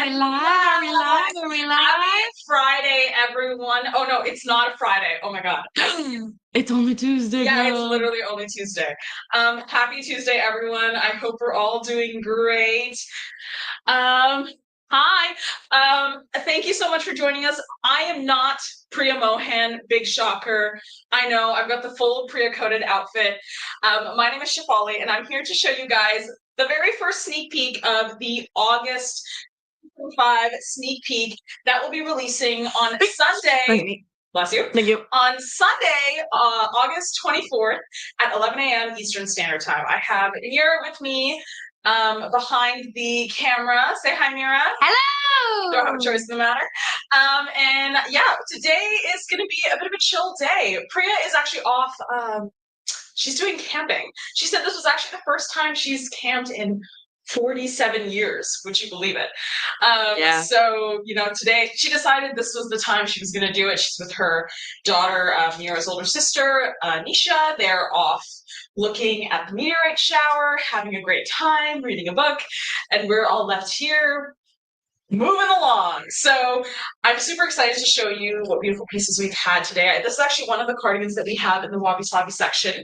Are we live? Are we live? Are we live? Happy Friday, everyone. Oh no, it's not a Friday. Oh my God. It's only Tuesday, Yeah, it's girl. literally only Tuesday. Happy Tuesday, everyone. I hope we're all doing great. Hi. Thank you so much for joining us. I am not Priya Mohan, big shocker. I know, I've got the full Priya coded outfit. My name is Shafali, and I'm here to show you guys the very first sneak peek of the August 5 sneak peek that will be releasing on Sunday. Bless you. Thank you. On Sunday, August 24th at 11 a.m. Eastern Standard Time. I have Mira with me behind the camera. Say hi, Mira. Hello. Don't have a choice in the matter. And yeah, today is going to be a bit of a chill day. Priya is actually off. She's doing camping. She said this was actually the first time she's camped in 47 years. Would you believe it? Yeah. So, today she decided this was the time she was going to do it. She's with her daughter, Mira's older sister, Nisha. They're off looking at the meteorite shower, having a great time, reading a book, and we're all left here moving along. So I'm super excited to show you what beautiful pieces we've had today. This is actually one of the cardigans that we have in the Wabi Sabi section.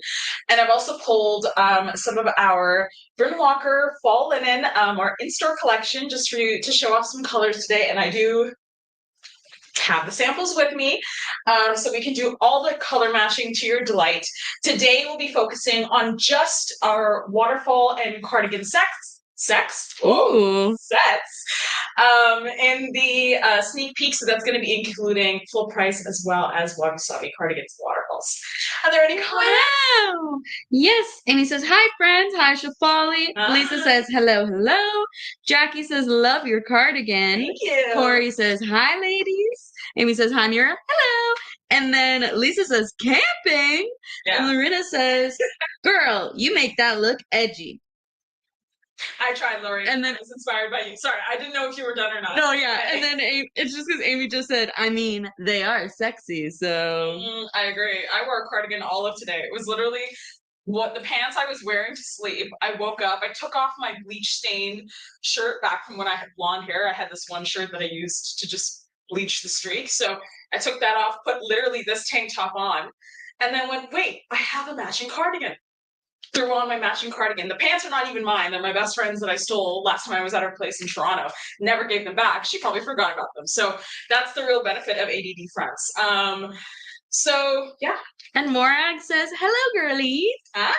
And I've also pulled some of our Bryn Walker fall linen, our in-store collection, just for you to show off some colors today. And I do have the samples with me, so we can do all the color matching to your delight. Today we'll be focusing on just our waterfall and cardigan sets in the sneak peek, so that's going to be including full price as well as Wabi Sabi cardigans waterfalls. Are there any comments? Wow. Yes. Amy says, hi, friends. Hi, Shafali. Lisa says, hello. Jackie says, love your cardigan. Thank you. Corey says, hi, ladies. Amy says, hi, Mira. Hello. And then Lisa says, camping. Yeah. And Lorena says, girl, you make that look edgy. I tried, Lori. And then I was inspired by you. Sorry, I didn't know if you were done or not. No, yeah. And then it's just because Amy just said, I mean, they are sexy, so. I agree. I wore a cardigan all of today. It was literally what the pants I was wearing to sleep. I woke up, I took off my bleach stained shirt back from when I had blonde hair. I had this one shirt that I used to just bleach the streak. So I took that off, put literally this tank top on, and then went, wait, I have a matching cardigan. Threw on my matching cardigan. The pants are not even mine. They're my best friend's that I stole last time I was at her place in Toronto. Never gave them back. She probably forgot about them. So that's the real benefit of ADD friends. So yeah. And Morag says, hello, girlies. Hi.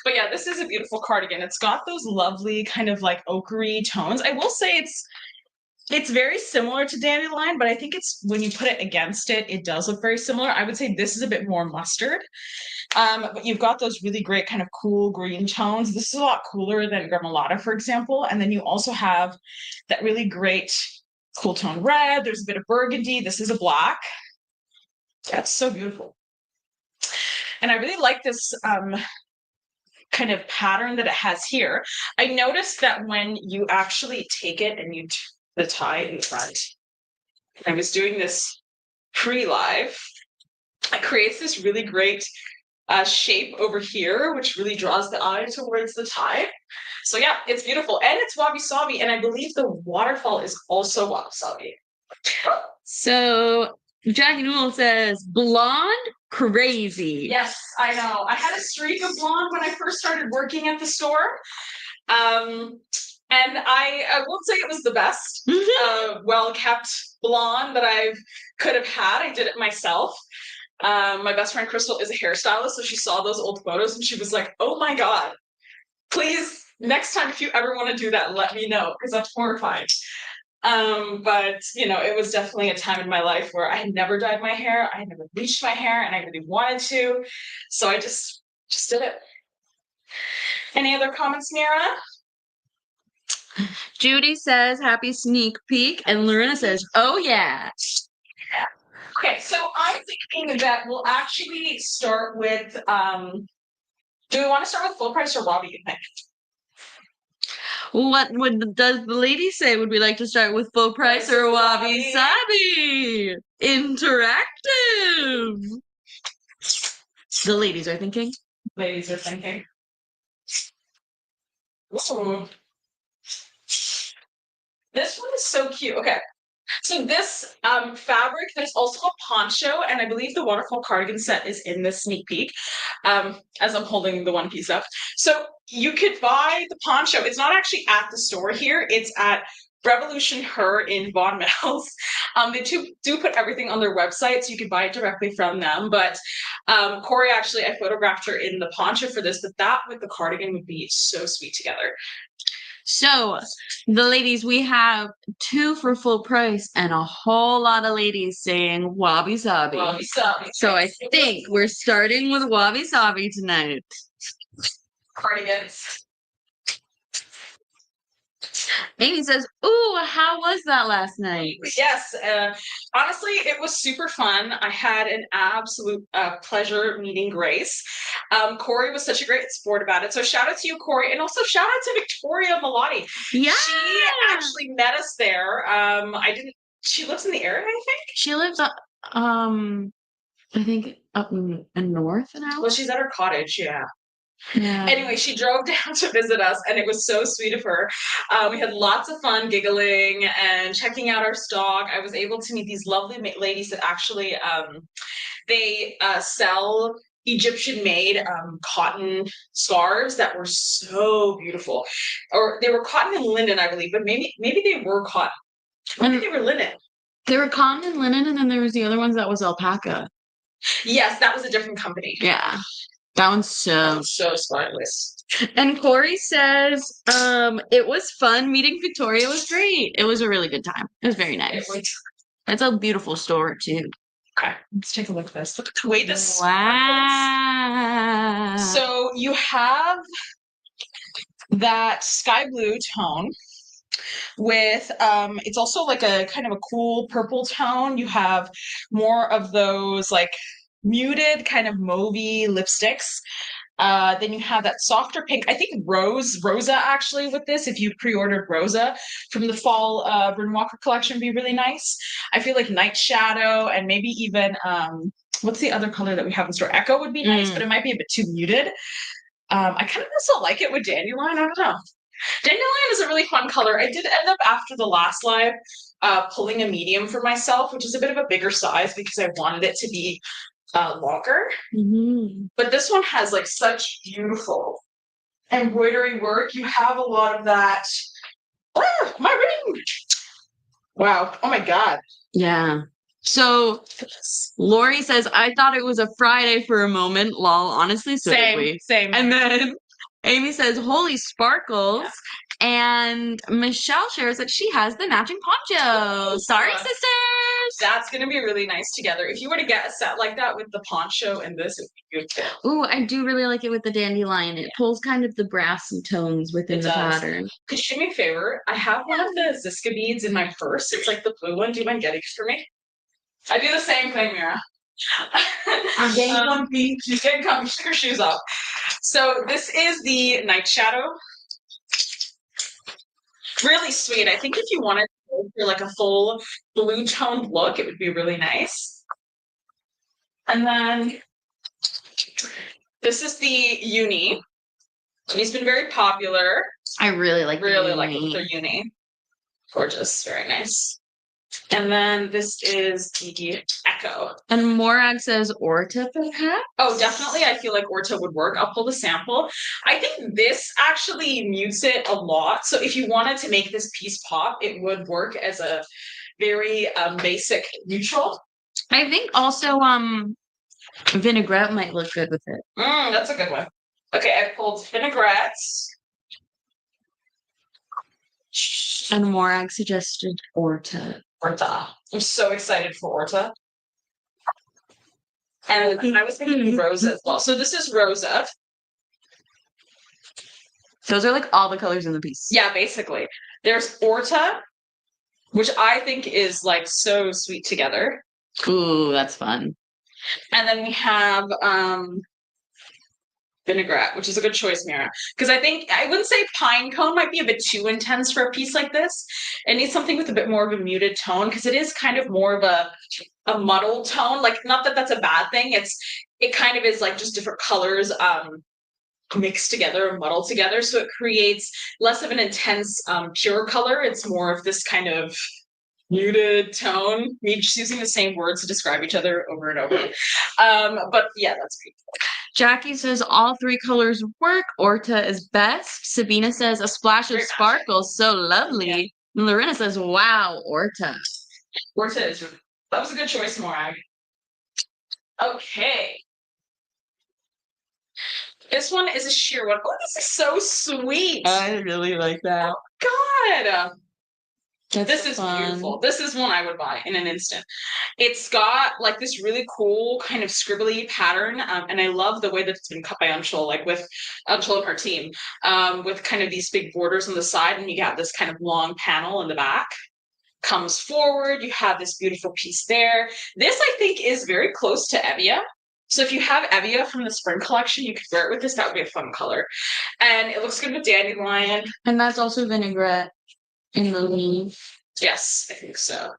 But yeah, this is a beautiful cardigan. It's got those lovely kind of like ochre tones. I will say it's very similar to Dandelion, but I think it's when you put it against it, it does look very similar. I would say this is a bit more mustard. But you've got those really great kind of cool green tones. This is a lot cooler than Gremolata, for example. And then you also have that really great cool tone red. There's a bit of burgundy. This is a black. That's so beautiful. And I really like this kind of pattern that it has here. I noticed that when you actually take it and you the tie in front, I was doing this pre-live, it creates this really great shape over here, which really draws the eye towards the tie. So yeah, it's beautiful. And it's Wabi Sabi, and I believe the waterfall is also Wabi Sabi. So Jackie Newell says, blonde, crazy. Yes, I know. I had a streak of blonde when I first started working at the store. And I won't say it was the best well-kept blonde that I could have had. I did it myself. My best friend Crystal is a hairstylist, so she saw those old photos and she was like, oh my God, please, next time if you ever want to do that, let me know, because that's horrifying. But it was definitely a time in my life where I had never dyed my hair, I had never bleached my hair, and I really wanted to, so I just did it. Any other comments, Mira? Judy says, happy sneak peek. And Lorena says, oh yeah. Okay, so I'm thinking that we'll actually start with, do we want to start with full price or Wabi, you think? What does the lady say? Would we like to start with full price or Wabi Sabi? Interactive. The ladies are thinking. Ladies are thinking. Ooh. This one is so cute. Okay. So this fabric, there's also a poncho, and I believe the Waterfall cardigan set is in this sneak peek, as I'm holding the one piece up. So you could buy the poncho. It's not actually at the store here. It's at Revolution Her in Vaughan Mills. They do put everything on their website, so you can buy it directly from them. But Corey, actually, I photographed her in the poncho for this, but that with the cardigan would be so sweet together. So, the ladies, we have 2 for full price and a whole lot of ladies saying wabi sabi. Wabi sabi. So I think we're starting with wabi sabi tonight. Cardigans. Amy says, "Ooh, how was that last night?" Yes, honestly, it was super fun. I had an absolute pleasure meeting Grace. Corey was such a great sport about it. So shout out to you, Corey, and also shout out to Victoria Malati. Yeah, she actually met us there. She lives in the area, I think. She lives I think up in north now. Well, she's at her cottage, yeah. Yeah. Anyway, she drove down to visit us, and it was so sweet of her. We had lots of fun giggling and checking out our stock. I was able to meet these lovely ladies that actually they sell Egyptian-made cotton scarves that were so beautiful. Or they were cotton and linen, I believe, but maybe they were cotton. Maybe they were linen. They were cotton and linen, and then there was the other ones that was alpaca. Yes, that was a different company. Yeah. That one's so stylish. And Corey says, it was fun. Meeting Victoria was great. It was a really good time. It was very nice. It's a beautiful store too. Okay, let's take a look at this. Look at the way this. Wow. So you have that sky blue tone with it's also like a kind of a cool purple tone. You have more of those like muted kind of mauvey lipsticks. Then you have that softer pink. I think Rosa actually with this, if you pre-ordered Rosa from the fall Bryn Walker collection, would be really nice. I feel like Night Shadow and maybe even what's the other color that we have in store? Echo would be nice, but it might be a bit too muted. I kind of also like it with Dandelion. I don't know. Dandelion is a really fun color. I did end up after the last live pulling a medium for myself, which is a bit of a bigger size because I wanted it to be longer. But this one has like such beautiful embroidery work. You have a lot of that. Oh, my ring! Wow. Oh my God. Yeah. So Lori says, I thought it was a Friday for a moment. Lol, honestly, so did we. Same. And then Amy says, holy sparkles. Yeah. And Michelle shares that she has the matching poncho. Sorry, sisters. That's going to be really nice together. If you were to get a set like that with the poncho and this, it would be good. Ooh, I do really like it with the dandelion. It pulls kind of the brassy tones within the pattern. Could you do me a favor? I have one of the Ziska beads in my purse. It's like the blue one. Do you mind getting it for me? I do the same thing, Mira. I'm getting comfy. She's getting comfy. Take her shoes off. So this is the Night Shadow. Really sweet. I think if you wanted to go for like a full blue toned look, it would be really nice. And then this is the uni. It's been very popular. I really like it with their uni. Gorgeous. Very nice. And then this is the Echo. And Morag says Orta perhaps? Oh, definitely. I feel like Orta would work. I'll pull the sample. I think this actually mutes it a lot. So if you wanted to make this piece pop, it would work as a very basic neutral. I think also vinaigrette might look good with it. That's a good one. Okay, I pulled vinaigrettes. And Morag suggested Orta. I'm so excited for Orta. And I was thinking Rosa as well. So this is Rosa. Those are like all the colors in the piece. Yeah, basically. There's Orta, which I think is like so sweet together. Ooh, that's fun. And then we have vinaigrette, which is a good choice, Mira. Because I wouldn't say pine cone might be a bit too intense for a piece like this. It needs something with a bit more of a muted tone because it is kind of more of a muddled tone. Like, not that that's a bad thing. It kind of is like just different colors mix together and muddle together. So it creates less of an intense, pure color. It's more of this kind of muted tone. Me just using the same words to describe each other over and over. But yeah, that's beautiful. Jackie says all three colors work. Orta is best. Sabina says a splash of Great match. sparkle, so lovely. And Lorena says, wow, Orta. Orta is that was a good choice, Morag. Okay. This one is a sheer one. Oh, this is so sweet. I really like that. God. That's This is fun. beautiful. This is one I would buy in an instant. It's got like this really cool kind of scribbly pattern, and I love the way that it's been cut by Unshul, like with Unshul and her team, with kind of these big borders on the side, and you got this kind of long panel in the back. Comes forward, you have this beautiful piece there. This, I think, is very close to Evia. So if you have Evia from the spring collection, you could wear it with this. That would be a fun color. And it looks good with dandelion. And that's also vinaigrette in the leaf. Yes, I think so.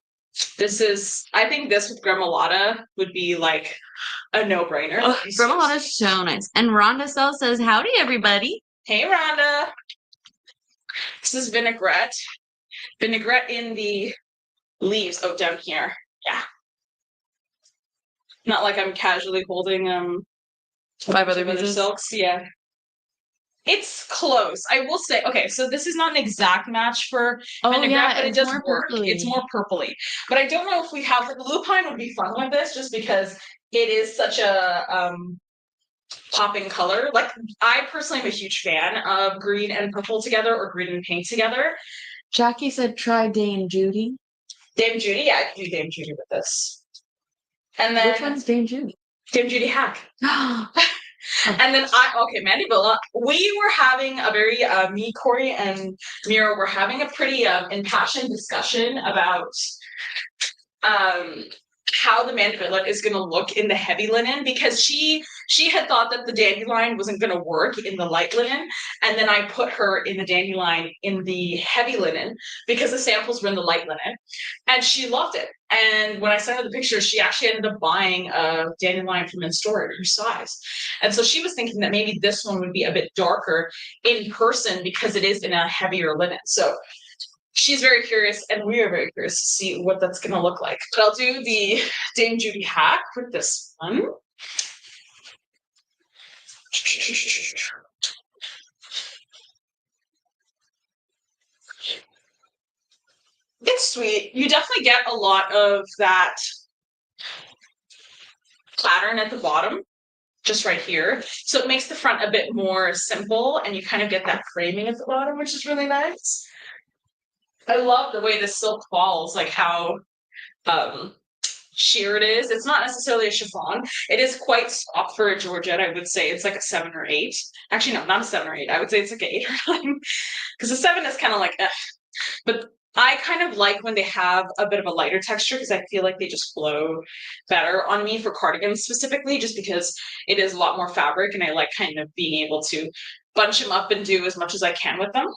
I think this with Gremolata would be like a no-brainer. Oh, Gremolata is so nice. And Rhonda Cell says, howdy, everybody. Hey, Rhonda. This is vinaigrette. Vinaigrette in the leaves. Oh, down here. Yeah. Not like I'm casually holding 5 other pieces. silks. Yeah. It's close. I will say, okay, so this is not an exact match for vinaigrette, but it does work. Purpley. It's more purpley. But I don't know if we have the lupine would be fun with this just because it is such a popping color. Like I personally am a huge fan of green and purple together or green and pink together. Jackie said try Dame Judy. Dame Judy, yeah, I can do Dame Judy with this. And then which one's Dame Judy? Dame Judy Hack. And then Mandy Villa. We were having a very me, Corey, and Mira were having a pretty impassioned discussion about how the Mandy Villa is going to look in the heavy linen because she had thought that the dandelion wasn't going to work in the light linen, and then I put her in the dandelion in the heavy linen because the samples were in the light linen, and she loved it. And when I sent her the pictures, she actually ended up buying a dandelion from in store at her size. And so she was thinking that maybe this one would be a bit darker in person because it is in a heavier linen. So she's very curious, and we are very curious to see what that's going to look like. But I'll do the Dame Judy hack with this one. It's sweet. You definitely get a lot of that pattern at the bottom, just right here. So it makes the front a bit more simple, and you kind of get that framing at the bottom, which is really nice. I love the way the silk falls, like how sheer it is. It's not necessarily a chiffon. It is quite soft for a Georgette. I would say it's like a 7 or 8. Actually, no, not a 7 or 8. I would say it's like an 8 or 9. Because a 7 is kind of like, but I kind of like when they have a bit of a lighter texture because I feel like they just flow better on me for cardigans specifically, just because it is a lot more fabric and I like kind of being able to bunch them up and do as much as I can with them.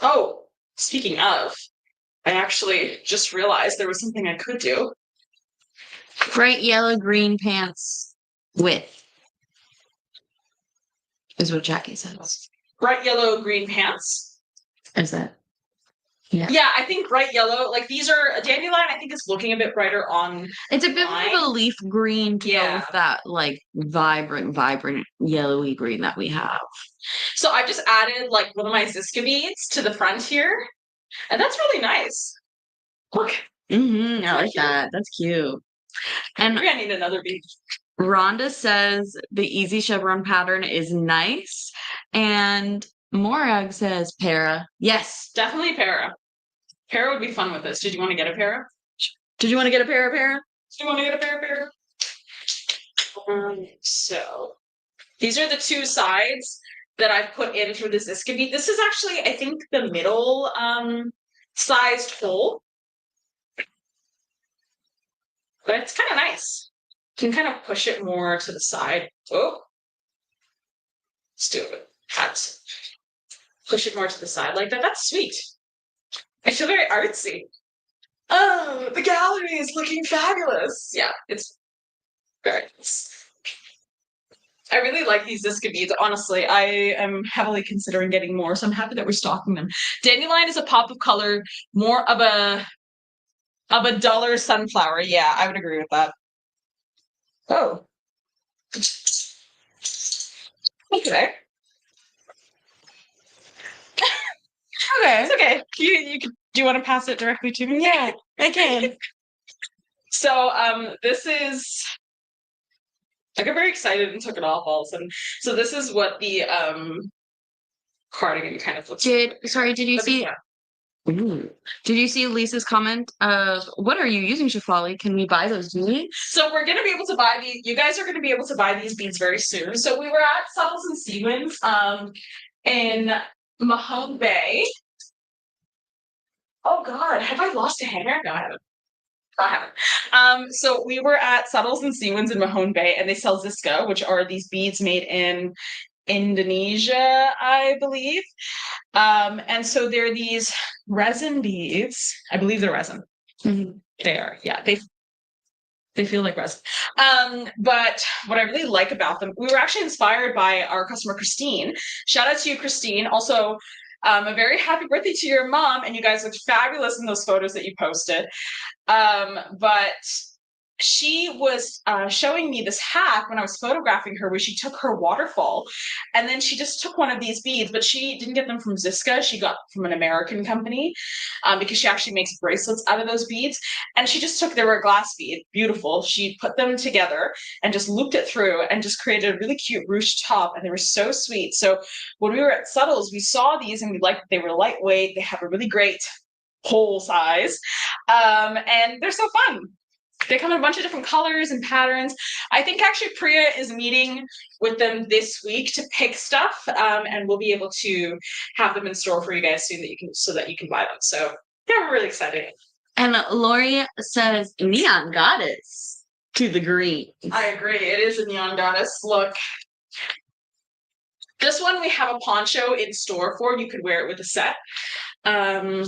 Oh, speaking of, I actually just realized there was something I could do. Bright yellow green pants with is what Jackie says. Bright yellow green pants. Is that? Yeah. Yeah, I think bright yellow. Like these are a dandelion. I think is looking a bit brighter on. It's a bit more of a leaf green to go with that like vibrant yellowy green that we have. So I just added like one of my Ziska beads to the front here, and that's really nice. Look. I like that. That's cute. And maybe I need another bead. Rhonda says the easy chevron pattern is nice, and Morag says para. Yes, definitely para. Para would be fun with this. Did you want to get a para? Did you want to get a para? Do you want to get a para? So these are the two sides that I've put in for the Ziska bead. This is actually, I think, the middle sized hole. But it's kind of nice. You can kind of push it more to the side. Oh. Let's do it. Push it more to the side like that. That's sweet. I feel very artsy. Oh, the gallery is looking fabulous. Yeah, it's very nice. I really like these Ziska beads. Honestly, I am heavily considering getting more, so I'm happy that we're stocking them. Dandelion is a pop of color, more of a duller sunflower. Yeah, I would agree with that. Oh, okay. Okay. It's okay. You could, do you want to pass it directly to me? Yeah, I can. So this is I got very excited and took it off all of a sudden. So this is what the cardigan kind of looks like. Did you see? Ooh. Did you see Lisa's comment of what are you using, Shafali? Can we buy those beads? So we're gonna be able to buy these. You guys are gonna be able to buy these beads very soon. So we were at Suttles and Seawinds in Mahone Bay. Oh God, have I lost a hanger? No, I haven't. I haven't. So we were at Suttles and Seawinds in Mahone Bay, and they sell Ziska, which are these beads made in Indonesia, I believe. And so they're these resin beads. I believe they're resin. Mhm. They are, yeah. They feel like resin. But what I really like about them, we were actually inspired by our customer Christine. Shout out to you, Christine. Also, a very happy birthday to your mom, and you guys looked fabulous in those photos that you posted. But she was showing me this hack when I was photographing her, where she took her waterfall and then she just took one of these beads, but she didn't get them from Ziska. She got from an American company because she actually makes bracelets out of those beads. And she just took, they were a glass bead, beautiful. She put them together and just looped it through and just created a really cute ruched top. And they were so sweet. So when we were at Suttles, we saw these and we liked, they were lightweight. They have a really great hole size. And they're so fun. They come in a bunch of different colors and patterns. I think actually Priya is meeting with them this week to pick stuff, and we'll be able to have them in store for you guys soon so that you can buy them. So yeah, we're really excited. And Lori says neon goddess to the green. I agree. It is a neon goddess look. This one we have a poncho in store for. You could wear it with a set. Do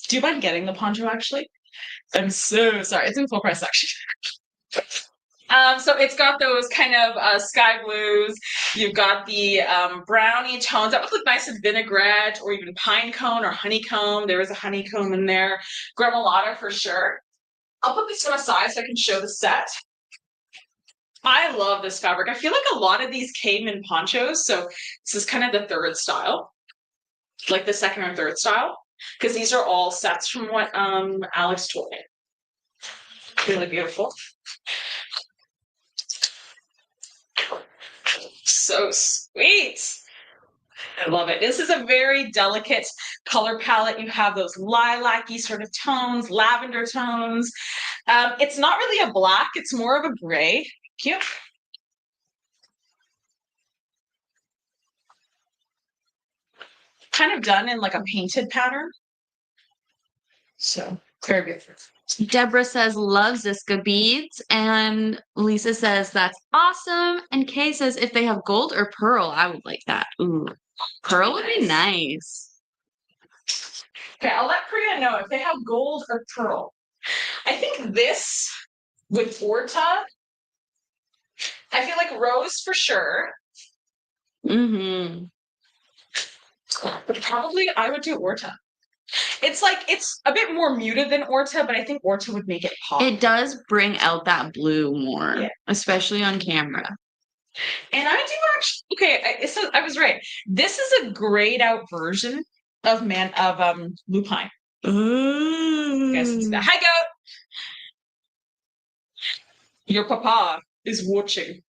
you mind getting the poncho actually? I'm so sorry. It's in full price actually. So it's got those kind of sky blues. You've got the brownie tones. That would look nice in vinaigrette or even pine cone or honeycomb. There is a honeycomb in there. Gremolata for sure. I'll put this one aside so I can show the set. I love this fabric. I feel like a lot of these came in ponchos. So this is kind of the third style, like the second or third style, because these are all sets from what Alex told me. Really beautiful. So sweet. I love it. This is a very delicate color palette. You have those lilac-y sort of tones, lavender tones. It's not really a black, it's more of a gray. Cute. Kind of done in like a painted pattern. So very beautiful. Deborah says loves Ziska beads, and Lisa says that's awesome. And Kay says if they have gold or pearl, I would like that. Ooh, pearl would be nice. Okay, I'll let Priya know if they have gold or pearl. I think this with Orta, I feel like rose for sure. Mm-hmm. But probably I would do Orta. It's like it's a bit more muted than Orta, but I think Orta would make it pop. It does bring out that blue more, Yeah. especially on camera. And I do actually. Okay, so I was right. This is a grayed out version of lupine. Ooh. Yes, it's that. Hi, goat. Your papa is watching.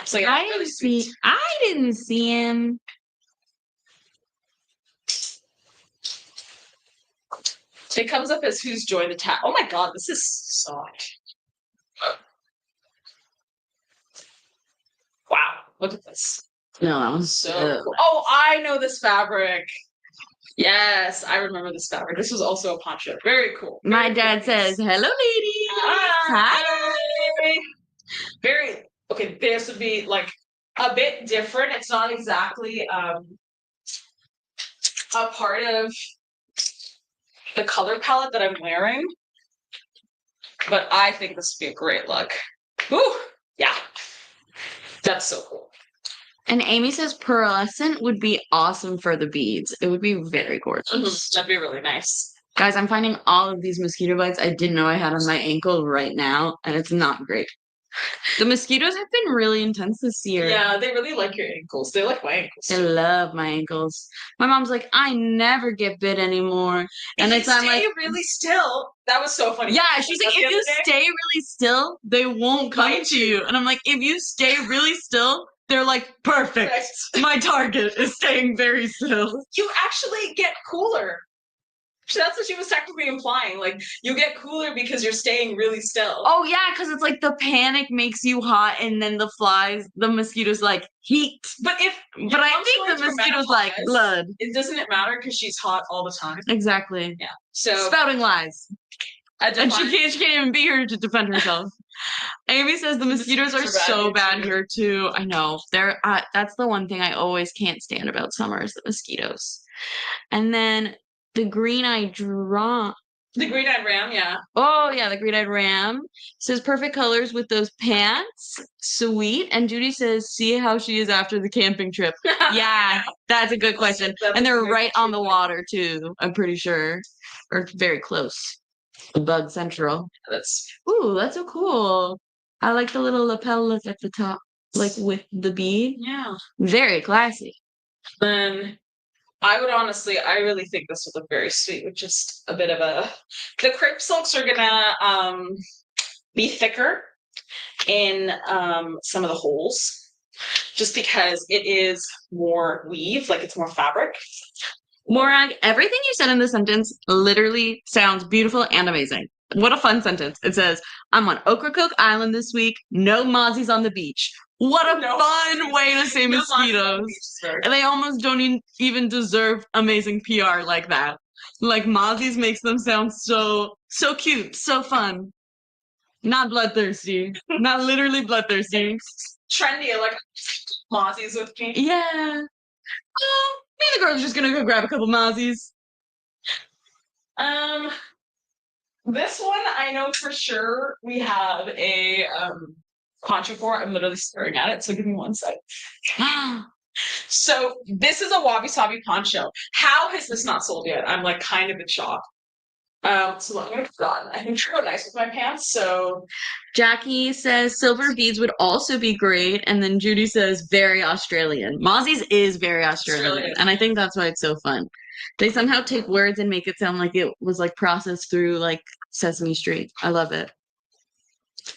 So yeah, really sweet. I didn't see him. It comes up as who's joined the tab. Oh my god, this is soft. Wow, look at this. No, that was So cool. Oh, I know this fabric. Yes, I remember this fabric. This was also a poncho. Very cool. My dad says, hello, ladies. Hi. Very, okay, this would be like a bit different. It's not exactly a part of the color palette that I'm wearing, but I think this would be a great look. Ooh, yeah. That's so cool. And Amy says pearlescent would be awesome for the beads. It would be very gorgeous. That'd be really nice. Guys, I'm finding all of these mosquito bites I didn't know I had on my ankle right now, and it's not great. The mosquitoes have been really intense this year. Yeah, they really like your ankles. They like my ankles. They too. love my ankles. My mom's like, I never get bit anymore. And If it's you I'm stay like, really still. That was so funny. yeah, she's like, if you stay really still, they won't come Bite to you. And I'm like, if you stay really still, they're like, perfect. My target is staying very still. You actually get cooler. That's what she was technically implying. Like, you get cooler because you're staying really still. Oh yeah, because it's like the panic makes you hot, and then the mosquitoes like heat. But I think the mosquitoes like blood. It doesn't matter because she's hot all the time. Exactly. Yeah. So spouting lies. And she can't even be here to defend herself. Amy says the mosquitoes are so bad here too. I know. That's the one thing I always can't stand about summer is the mosquitoes. And then the green-eyed ram. The green-eyed ram, yeah. Oh yeah, the green-eyed ram says perfect colors with those pants. Sweet. And Judy says, see how she is after the camping trip. Yeah, that's a good question. And they're right on the water too, I'm pretty sure. Or very close. Bug Central. That's so cool. I like the little lapel look at the top, like with the bead. Yeah. Very classy. Then I really think this would look very sweet with just a bit of the crepe silks are gonna be thicker in some of the holes just because it is more weave, like it's more fabric. Morag, everything you said in this sentence literally sounds beautiful and amazing. What a fun sentence. It says, I'm on Ocracoke Island this week. No mozzies on the beach. What a fun way to say mosquitoes. And they almost don't even deserve amazing PR like that. Like mozzies makes them sound so cute, so fun. Not bloodthirsty. Not literally bloodthirsty. Trendy, like mozzies with me. Yeah. Oh, me and the girls are just gonna go grab a couple mozzies. This one I know for sure we have a poncho for. I'm literally staring at it, so give me one sec. So this is a wabi sabi poncho. How has this not sold yet? I'm like kind of in shock. So I'm gonna put it on. I think it'll go nice with my pants. So Jackie says silver beads would also be great, and then Judy says very Australian. Mozzies is very Australian, and I think that's why it's so fun. They somehow take words and make it sound like it was like processed through like Sesame Street. I love it.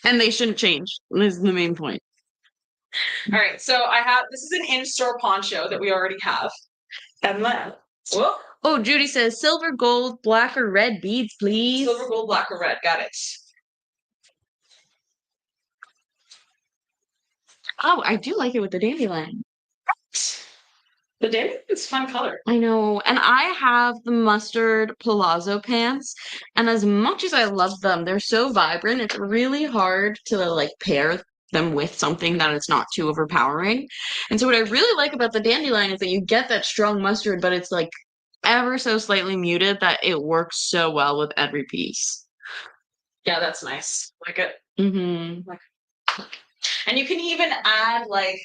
And they shouldn't change. This is the main point. All right, so this is an in-store poncho that we already have. And then, oh, Judy says silver, gold, black, or red beads, please. Silver, gold, black, or red. Got it. Oh, I do like it with the dandelion. The dandelion is a fun color. I know. And I have the mustard palazzo pants. And as much as I love them, they're so vibrant. It's really hard to like pair them with something that is not too overpowering. And so what I really like about the dandelion is that you get that strong mustard, but it's like ever so slightly muted that it works so well with every piece. Yeah, that's nice. Like it. Mm-hmm. And you can even add like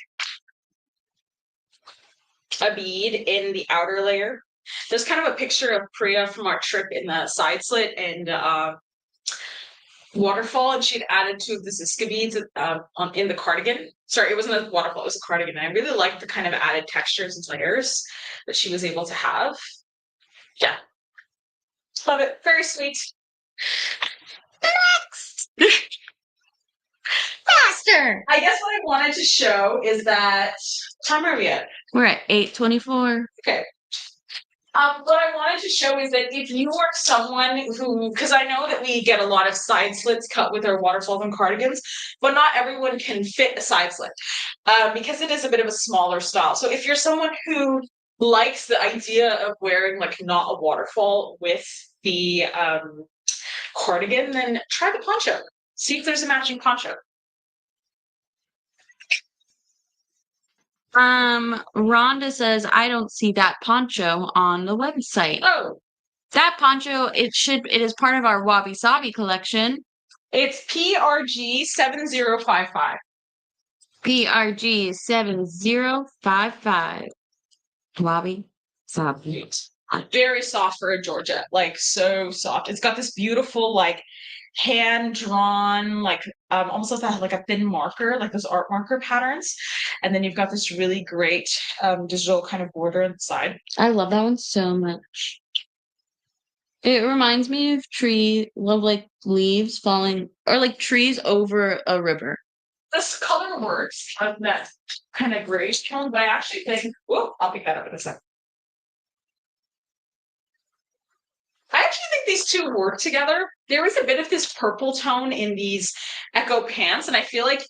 a bead in the outer layer. There's kind of a picture of Priya from our trip in the side slit and Waterfall, and she'd added 2 of the Ziska beads in the cardigan. Sorry, it wasn't a waterfall, it was a cardigan. And I really liked the kind of added textures and layers that she was able to have. Yeah. Love it. Very sweet. Next! Faster! I guess what I wanted to show is that... What time are we at? We're at 8:24. Okay. What I wanted to show is that if you are someone who, because I know that we get a lot of side slits cut with our waterfalls and cardigans, but not everyone can fit a side slit because it is a bit of a smaller style. So if you're someone who likes the idea of wearing like not a waterfall with the cardigan, then try the poncho. See if there's a matching poncho. Rhonda says, I don't see that poncho on the website. Oh. That poncho, it is part of our Wabi Sabi collection. It's PRG 7055. PRG7055. Wabi Sabi. Very soft for a Georgia, like so soft. It's got this beautiful, like hand drawn, like almost like a thin marker, like those art marker patterns. And then you've got this really great digital kind of border inside. I love that one so much. It reminds me of like leaves falling, or like trees over a river. This color works on that kind of grayish tone, but I actually think, whoop, I'll pick that up in a second. I actually think these two work together. There was a bit of this purple tone in these Echo pants, and I feel like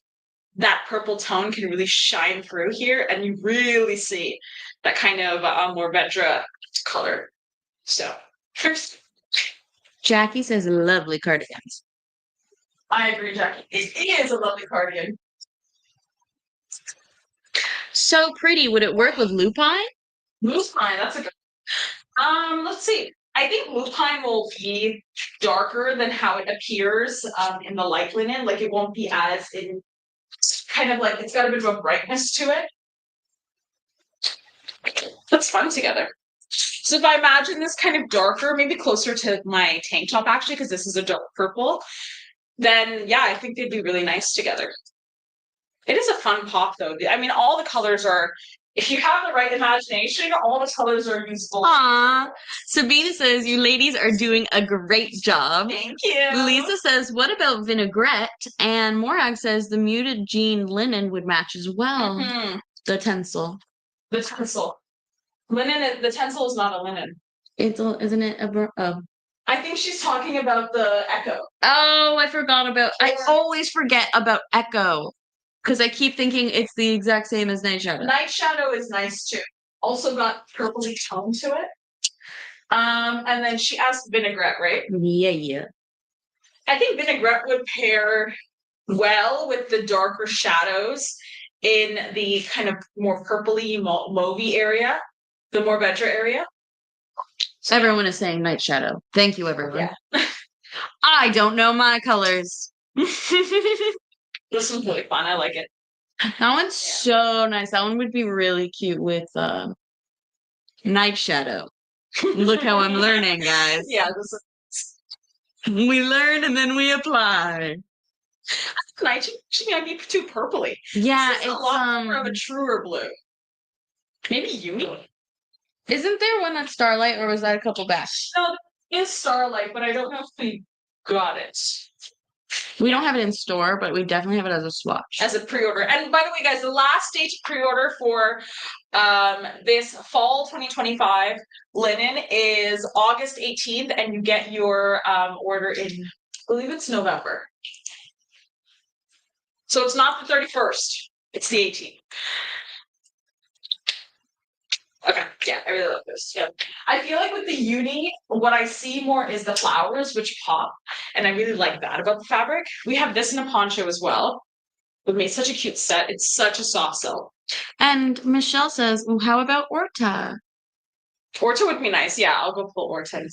that purple tone can really shine through here, and you really see that kind of Morvedra color. So, first, Jackie says lovely cardigans. I agree, Jackie. It is a lovely cardigan. So pretty. Would it work with lupine? Lupine, that's a good. Let's see. I think lupine will be darker than how it appears in the light linen. Like it won't be as in kind of like it's got a bit of a brightness to it. That's fun together. So if I imagine this kind of darker, maybe closer to my tank top actually, because this is a dark purple, then yeah, I think they'd be really nice together. It is a fun pop though. I mean, all the colors are, if you have the right imagination, all the colors are useful. Aww. Sabina says, you ladies are doing a great job. Thank you. Lisa says, what about vinaigrette? And Morag says, the muted jean linen would match as well. Mm-hmm. The tencel. The tencel. Linen, the tencel is not a linen. Isn't it I think she's talking about the Echo. Oh, I always forget about Echo. Because I keep thinking it's the exact same as Night Shadow. Night Shadow is nice too. Also got purpley tone to it. And then she asked vinaigrette, right? Yeah. I think vinaigrette would pair well with the darker shadows in the kind of more purpley mauvey area, the Morvedra area. Everyone is saying Night Shadow. Thank you, everyone. Yeah. I don't know my colors. This one's really fun. I like it. That one's so nice. That one would be really cute with Night Shadow. Look how I'm learning, guys. Yeah. We learn and then we apply. Night she might be too purpley. Yeah, it's a lot more of a truer blue. Maybe Uni. Isn't there one that's Starlight, or was that a couple back? No, it's Starlight, but I don't know if we got it. We don't have it in store, but we definitely have it as a swatch. As a pre-order. And by the way, guys, the last day to pre-order for this fall 2025 linen is August 18th, and you get your order in, I believe it's November. So it's not the 31st, it's the 18th. Okay, yeah, I really love this. Yeah, I feel like with the uni, what I see more is the flowers, which pop, and I really like that about the fabric. We have this in a poncho as well. We made such a cute set. It's such a soft silk. And Michelle says, well, how about Orta? Orta would be nice. Yeah, I'll go pull Orta.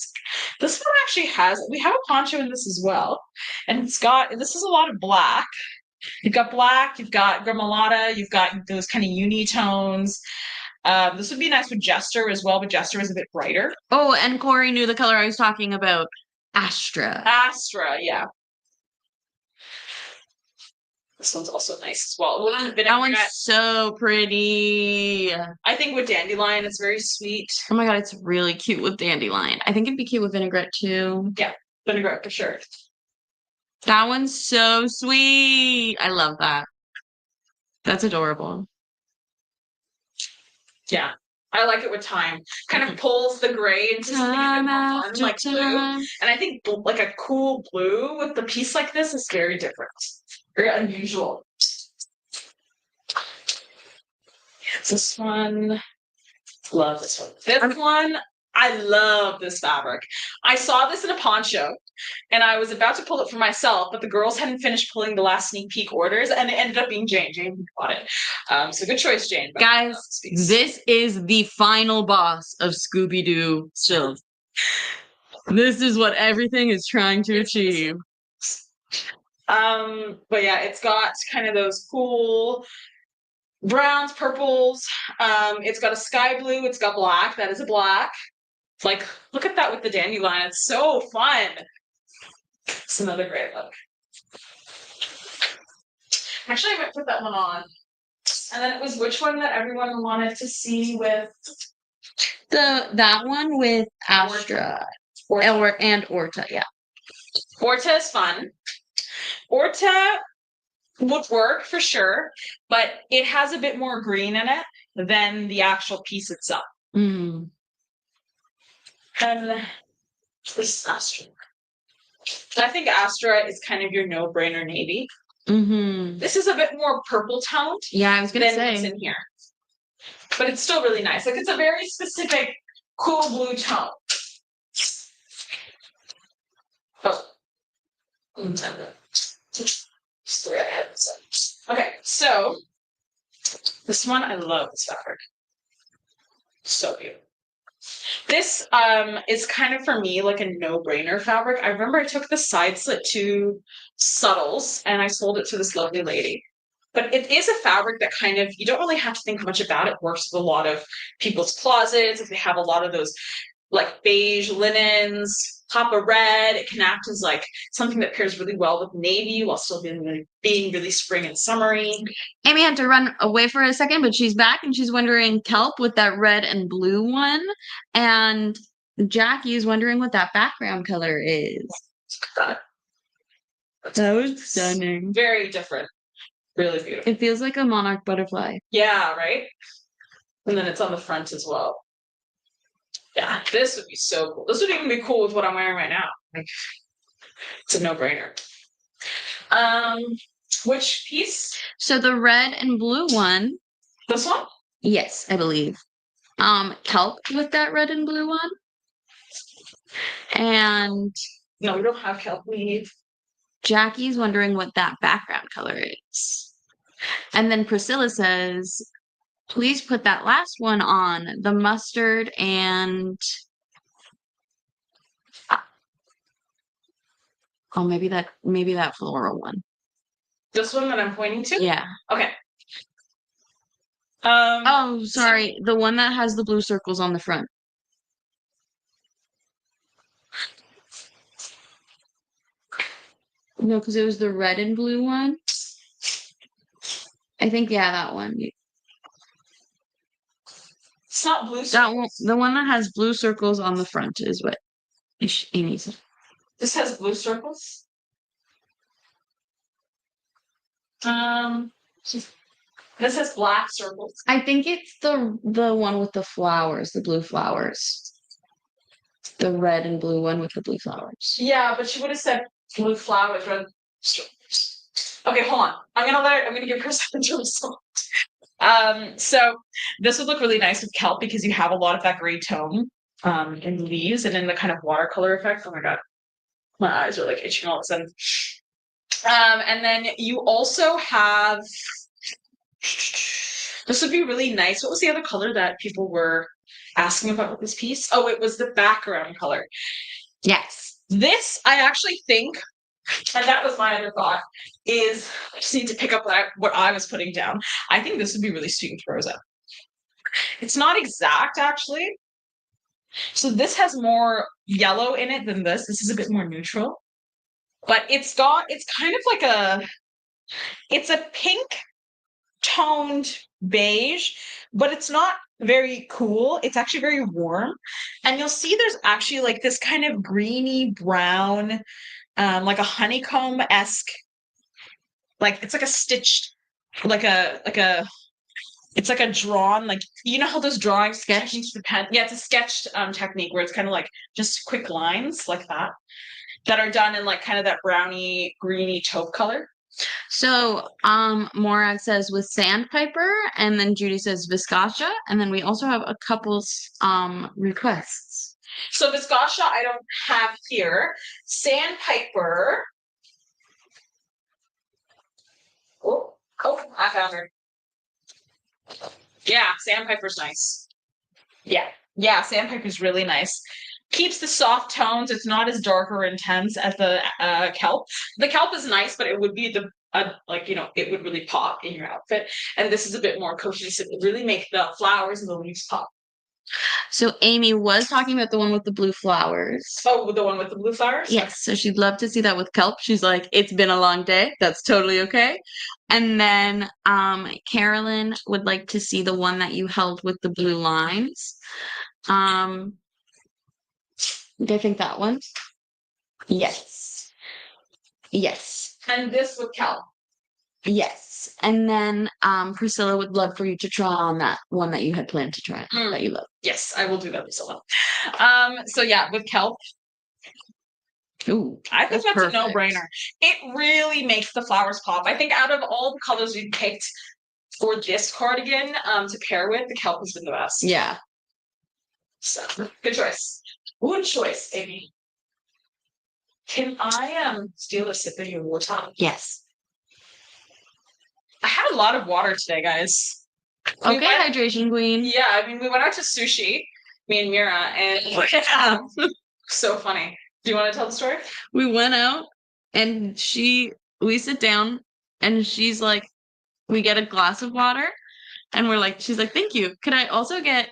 This one actually has, we have a poncho in this as well, and this is a lot of black. You've got black, you've got gremolata, you've got those kind of uni tones. This would be nice with Jester as well, but Jester is a bit brighter. Oh, and Corey knew the color I was talking about. Astra. Astra, yeah. This one's also nice as well. That one's so pretty. I think with dandelion, it's very sweet. Oh my god, it's really cute with dandelion. I think it'd be cute with vinaigrette too. Yeah, vinaigrette for sure. That one's so sweet. I love that. That's adorable. Yeah, I like it with time. Kind of pulls the gray into something a bit more fun, like blue. And I think like a cool blue with the piece like this is very different. Very unusual. This one. Love this one. This one, I love this fabric. I saw this in a poncho and I was about to pull it for myself, but the girls hadn't finished pulling the last sneak peek orders and it ended up being Jane. Jane bought it. So good choice, Jane. Guys, this is the final boss of Scooby-Doo Sylph. This is what everything is trying to achieve. But yeah, it's got kind of those cool browns, purples. It's got a sky blue. It's got black. That is a black. It's like, look at that with the dandelion. It's so fun. It's another great look. Actually, I might put that one on. And then it was which one that everyone wanted to see with that one with Astra and Orta, yeah. Orta is fun. Orta would work for sure, but it has a bit more green in it than the actual piece itself. Mm. And this is Astra. I think Astra is kind of your no-brainer navy. Mm-hmm. This is a bit more purple toned. Yeah, I was gonna say what's in here, but it's still really nice. Like it's a very specific, cool blue tone. Oh. Okay, so this one I love this fabric. So beautiful. This is kind of for me like a no-brainer fabric. I remember I took the side slit to Subtles and I sold it to this lovely lady. But it is a fabric that kind of, you don't really have to think much about it. It works with a lot of people's closets. If they have a lot of those like beige linens, pop of red, it can act as like something that pairs really well with navy while still being really spring and summery. Amy had to run away for a second, but she's back and she's wondering kelp with that red and blue one. And Jackie is wondering what that background color is. That was stunning. Very different. Really beautiful. It feels like a monarch butterfly. Yeah, right? And then it's on the front as well. Yeah, this would be so cool. This would even be cool with what I'm wearing right now. It's a no-brainer. Which piece? So the red and blue one. This one? Yes, I believe. Kelp with that red and blue one. And no, we don't have kelp. We need. Jackie's wondering what that background color is. And then Priscilla says, please put that last one on, the mustard and oh, maybe that floral one. This one that I'm pointing to? Yeah. Okay. Oh, sorry. The one that has the blue circles on the front. No, because it was the red and blue one. I think, yeah, that one. It's not blue circles. That one, the one that has blue circles on the front is what Amy said. This has blue circles? This has black circles. I think it's the one with the flowers, the blue flowers. The red and blue one with the blue flowers. Yeah, but she would have said blue flowers, red circles. Okay, hold on. I'm gonna give her something to result. So this would look really nice with kelp because you have a lot of that gray tone in the leaves and in the kind of watercolor effect. Oh my god. My eyes are like itching all of a sudden. And then you also have this would be really nice. What was the other color that people were asking about with this piece? Oh, it was the background color. Yes. This, I actually think, and that was my other thought, is I just need to pick up what I was putting down. I think this would be really sweet with Rosa. It's not exact, actually. So this has more yellow in it than this. This is a bit more neutral. But it's kind of like it's a pink toned beige, but it's not very cool. It's actually very warm. And you'll see there's actually like this kind of greeny brown, like a honeycomb-esque, like it's like a stitched, it's like a drawn, like, you know how those drawing techniques depend? Yeah, it's a sketched technique where it's kind of like just quick lines like that are done in like kind of that browny, greeny taupe color. So Morag says with sandpiper, and then Judy says viscosha, and then we also have a couple requests. So viscosha I don't have here. Sandpiper. Oh, I found her. Yeah, sandpiper's nice. Yeah, sandpiper's really nice. keeps the soft tones. It's not as dark or intense as the kelp. The kelp is nice, but it would be it would really pop in your outfit. And this is a bit more cohesive. It really make the flowers and the leaves pop. So Amy was talking about the one with the blue flowers. Oh, the one with the blue flowers? Yes, so she'd love to see that with kelp. She's like, it's been a long day. That's totally okay. And then Carolyn would like to see the one that you held with the blue lines. Do you think that one? Yes. Yes. And this with kelp. Yes. And then Priscilla would love for you to try on that one that you had planned to try that you love. Yes, I will do that, Priscilla. So yeah, with kelp. Ooh, I think that's perfect. a no-brainer. It really makes the flowers pop. I think out of all the colors we picked for this cardigan to pair with, the kelp has been the best. Yeah. So good choice. Good choice, Amy. Can I steal a sip of your water? Yes. I had a lot of water today, guys. Okay, hydration queen. Yeah, I mean, we went out to sushi, me and Mira, and so funny. Do you want to tell the story? We went out and we sit down and she's like, we get a glass of water and she's like, thank you. Could I also get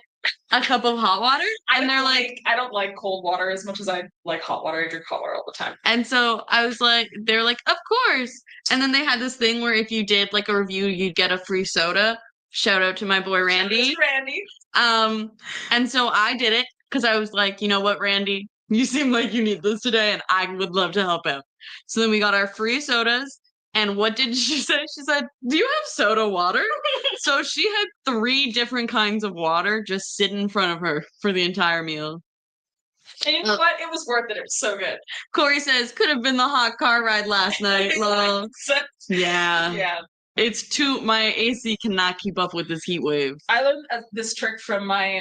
a cup of hot water? And they're like, I don't like cold water as much as I like hot water. I drink hot water all the time. And so I was like, they're like, of course. And then they had this thing where if you did like a review, you'd get a free soda. Shout out to my boy Randy. Randy. And so I did it because I was like, you know what, Randy, you seem like you need this today, and I would love to help out. So then we got our free sodas. And what did she say? She said, do you have soda water? So she had 3 different kinds of water just sitting in front of her for the entire meal. And you know what? It was worth it. It was so good. Corey says, could have been the hot car ride last night. Lol. Yeah. Yeah. It's my AC cannot keep up with this heat wave. I learned this trick from my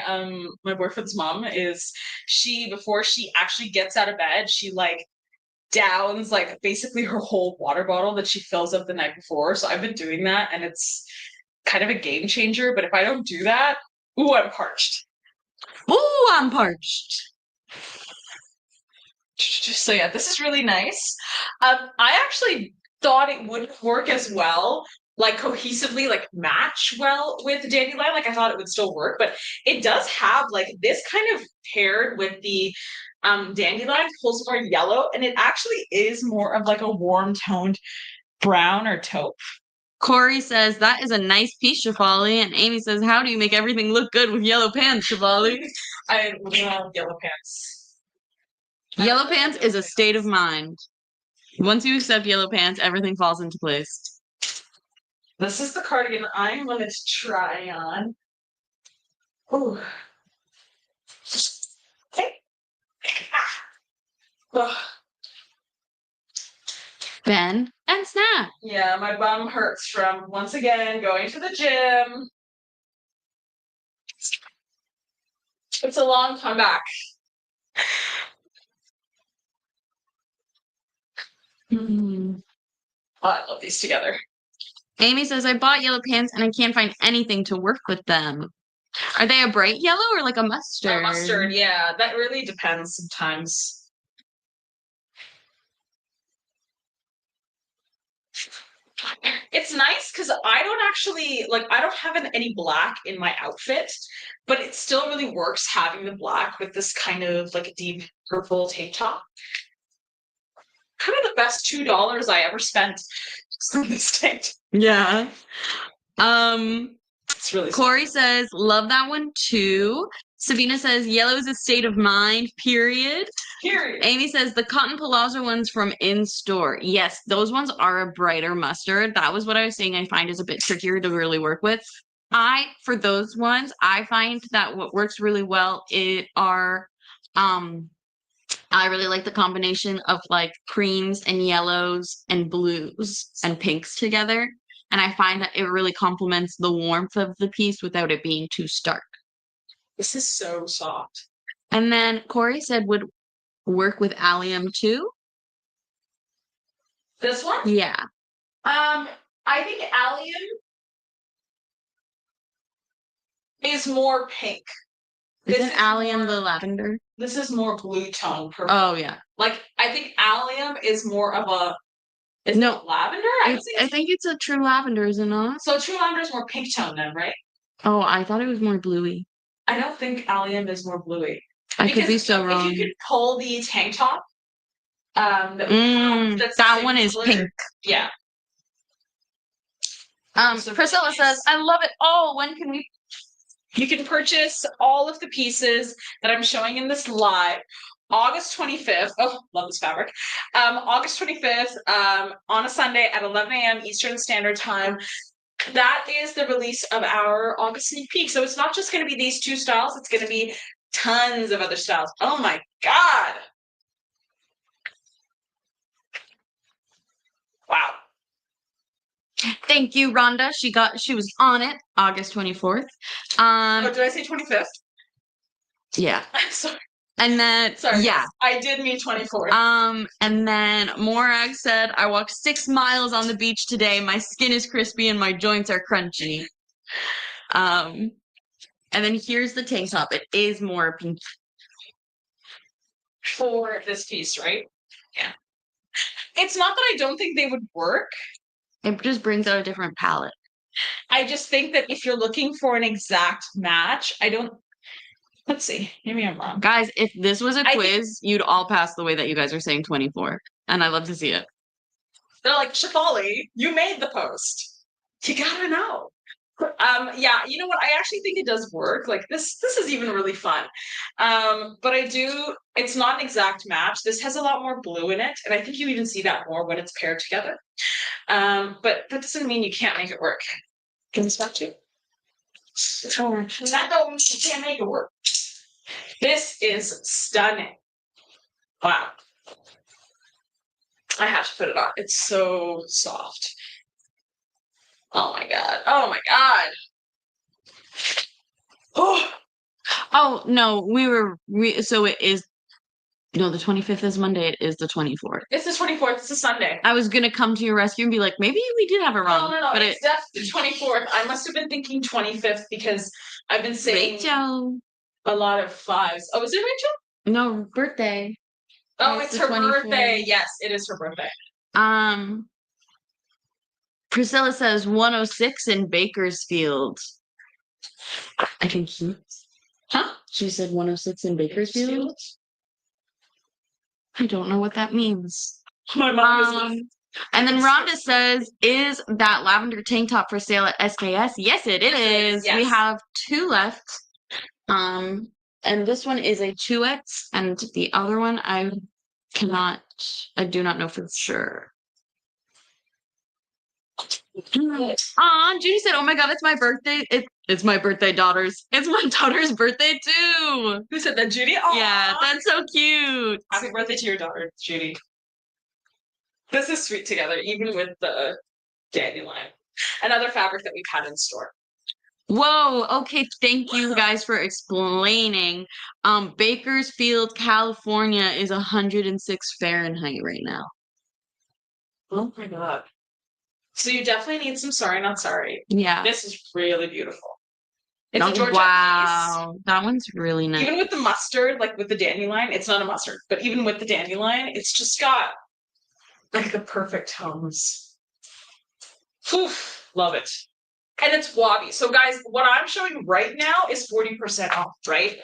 my boyfriend's mom is before she actually gets out of bed, she like downs like basically her whole water bottle that she fills up the night before. So I've been doing that and it's kind of a game changer. But if I don't do that, ooh, I'm parched. Ooh, I'm parched. So yeah, this is really nice. I actually thought it wouldn't work as well, like cohesively, like match well with the dandelion. Like I thought it would still work, but it does have like this kind of paired with the dandelion pulls more yellow, and it actually is more of like a warm toned brown or taupe. Corey says that is a nice piece, Shafali, and Amy says, how do you make everything look good with yellow pants, Shafali? I love yellow pants. Yellow pants is a state of mind. Once you accept yellow pants, everything falls into place. This is the cardigan I'm going to try on. Ooh. Okay. Ben and Snap. Yeah, my bum hurts from once again going to the gym. It's a long comeback. Oh, I love these together. Amy says, I bought yellow pants and I can't find anything to work with them. Are they a bright yellow or like a mustard? A mustard, yeah. That really depends sometimes. It's nice because I don't have any black in my outfit, but it still really works having the black with this kind of like a deep purple tank top. Kind of the best $2 I ever spent on this tank. Yeah. It's really Corey says, love that one too. Sabina says, yellow is a state of mind, period. Period. Amy says, the cotton palazzo ones from in-store. Yes, those ones are a brighter mustard. That was what I was saying I find is a bit trickier to really work with. For those ones, I find that what works really well I really like the combination of like creams and yellows and blues and pinks together. And I find that it really complements the warmth of the piece without it being too stark. This is so soft. And then Corey said would work with allium too. This one? Yeah. I think allium is more pink Isn't is allium the more- lavender? This is more blue tone. Purple. Oh yeah. Like I think allium is more of a. Is No. it lavender? I think it's a true lavender, is it not? So true lavender is more pink tone then, right? Oh, I thought it was more bluey. I don't think allium is more bluey. I could be so If wrong. you could pull the tank top, that one is pink. Yeah. Priscilla says, I love it all. When can we? You can purchase all of the pieces that I'm showing in this live. August 25th. Oh, love this fabric. August 25th, on a Sunday at 11 a.m. Eastern Standard Time. That is the release of our August sneak peek. So it's not just going to be these 2 styles. It's going to be tons of other styles. Oh my God. Wow. Thank you, Rhonda. She was on it August 24th. Oh, did I say 25th? Yeah. I'm sorry. And then Sorry, yeah. guys. I did mean 24th. And then Morag said, I walked 6 miles on the beach today. My skin is crispy and my joints are crunchy. And then here's the tank top. It is more pink. For this piece, right? Yeah. It's not that I don't think they would work. It just brings out a different palette. I just think that if you're looking for an exact match, I don't. Let's see. Maybe I'm wrong. Guys, if this was a quiz, you'd all pass the way that you guys are saying 24. And I love to see it. They're like, Shafali, you made the post. You gotta know. Yeah, you know what? I actually think it does work. Like this is even really fun. But it's not an exact match. This has a lot more blue in it, and I think you even see that more when it's paired together. But that doesn't mean you can't make it work. Give this back to you. That don't mean you can't make it work. This is stunning. Wow. I have to put it on. It's so soft. Oh my God. Oh my God. Oh, no, so it is, no, the 25th is Monday. It is the 24th. It's the 24th. It's a Sunday. I was going to come to your rescue and be like, maybe we did have it wrong. No. But it's definitely the 24th. I must have been thinking 25th because I've been saying Rachel. a lot of 5s. Oh, is it Rachel? No, birthday. Oh, it's her birthday. Yes, it is her birthday. Priscilla says 106 in Bakersfield. I think Huh? She said 106 in Bakersfield. I don't know what that means. My mom is. And then Rhonda says, is that lavender tank top for sale at SKS? Yes, it is. Yes. We have 2 left. And this one is a 2X, and the other one I do not know for sure. Judy said, oh my God, it's my birthday. It's my birthday, daughters. It's my daughter's birthday too. Who said that, Judy? Aww. Yeah, that's so cute. Happy birthday to your daughter, Judy. This is sweet together, even with the dandelion. Another fabric that we've had in store. Whoa, okay, thank you guys for explaining. Bakersfield, California is 106 Fahrenheit right now. Oh my God. So you definitely need some sorry, not sorry. Yeah. This is really beautiful. It's a Georgette wow, that one's really nice. Even with the mustard, like with the dandelion, it's not a mustard, but even with the dandelion, it's just got like the perfect tones. Oof, love it. And it's wabi. So guys, what I'm showing right now is 40% off, right?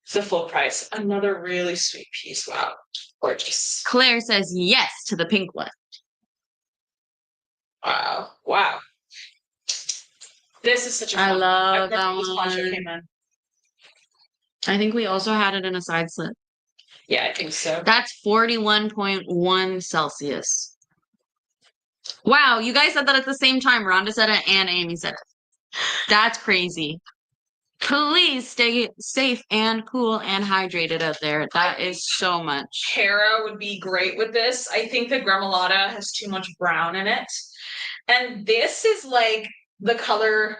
It's the full price. Another really sweet piece. Wow. Gorgeous. Claire says yes to the pink one. Wow. Wow. This is such a fun. I love that this poncho one. came in. I think we also had it in a side slit. Yeah, I think so. That's 41.1 Celsius. Wow, you guys said that at the same time. Rhonda said it and Amy said it. That's crazy. Please stay safe and cool and hydrated out there. That is so much. Kara would be great with this. I think the Gremolata has too much brown in it. And this is like the color.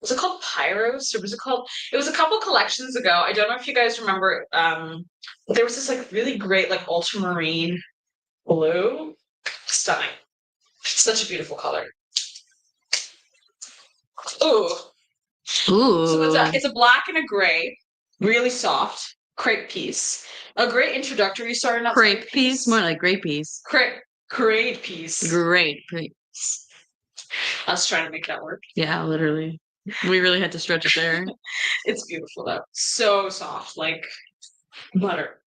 Was it called Pyros or was it called? It was a couple collections ago. I don't know if you guys remember. There was this like really great like ultramarine blue. Stunning. Such a beautiful color. Ooh. Ooh. So it's a black and a gray, really soft crepe piece. A great introductory starter nuts Crepe piece, more like grape piece. Crepe piece. Great piece. I was trying to make that work. Yeah, literally. We really had to stretch it there. It's beautiful though. So soft, like butter.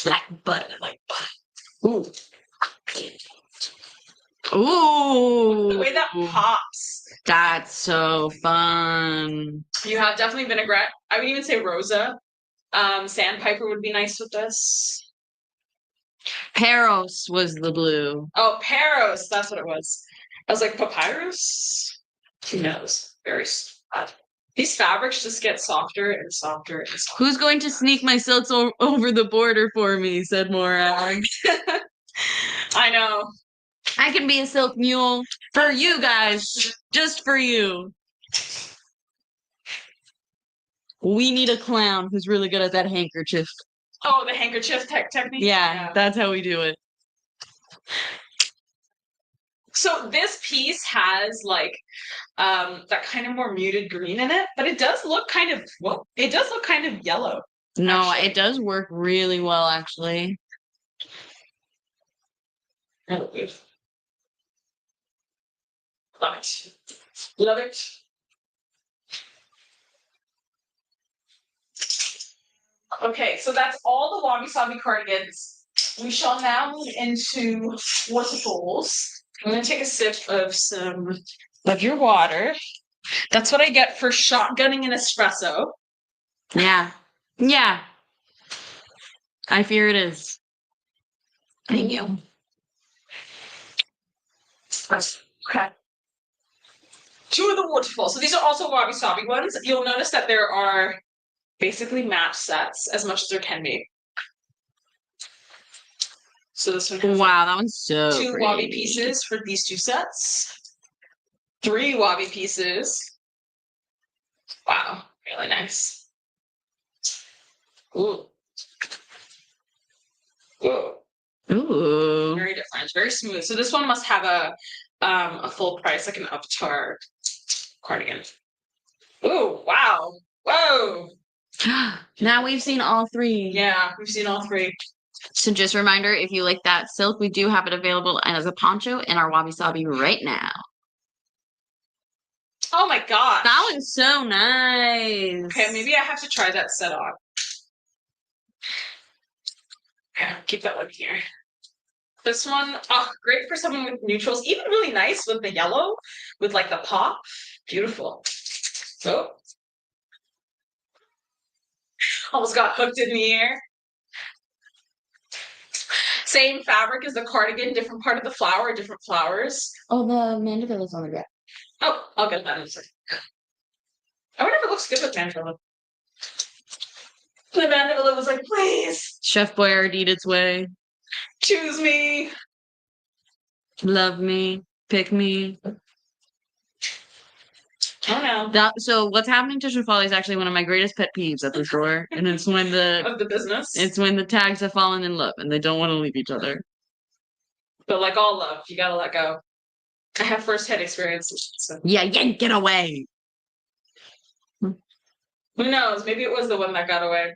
Like butter, like butter. Ooh. Ooh. The way that pops. That's so fun. You have definitely vinaigrette. I would even say Rosa. Sandpiper would be nice with this. Peros was the blue. Oh, Peros. That's what it was. I was like, papyrus? Who knows? Very sad. These fabrics just get softer and softer and softer. Who's going to sneak my silks over the border for me? Said Morag. I know. I can be a silk mule for you guys. Just for you. We need a clown who's really good at that handkerchief. Oh, the handkerchief technique? Yeah, that's how we do it. So this piece has like that kind of more muted green in it, but it does look kind of yellow. No, actually. it does work really well, actually. Love it. Love it. Okay, so that's all the Wabi Sabi cardigans. We shall now move into waterfalls. I'm going to take a sip of some of your water. That's what I get for shotgunning an espresso. Yeah. Yeah. I fear it is. Thank you. Okay. Two of the waterfalls. So these are also Wabi Sabi ones. You'll notice that there are basically match sets as much as there can be. So this one has Wow, that one's so two pretty. Wabi pieces for these two sets. 3 Wabi pieces. Wow, really nice. Ooh. Ooh. Ooh. Very different. Very smooth. So this one must have a full price, like an uptar cardigan. Ooh, wow. Whoa. Now we've seen all three. Yeah, we've seen all 3. So just a reminder, if you like that silk, we do have it available as a poncho in our Wabi Sabi right now. Oh my gosh. That one's so nice. Okay, maybe I have to try that set on. Okay, keep that one here. This one, oh, great for someone with neutrals. Even really nice with the yellow, with like the pop. Beautiful. Oh. Almost got hooked in the air. Same fabric as the cardigan, different part of the flower, different flowers. Oh, the mandeville is on the ground. Oh, I'll get that in a second. I wonder if it looks good with mandevilla. The mandevilla was like, please, Chef Boyardee eat its way. choose me. Love me. Pick me. Oh no. So what's happening to Shafali is actually one of my greatest pet peeves at the store. And it's when Of the business. it's when the tags have fallen in love and they don't want to leave each other. But like all love, you gotta let go. I have first-hand experience. So. Yeah, yank it away. Who knows? Maybe it was the one that got away.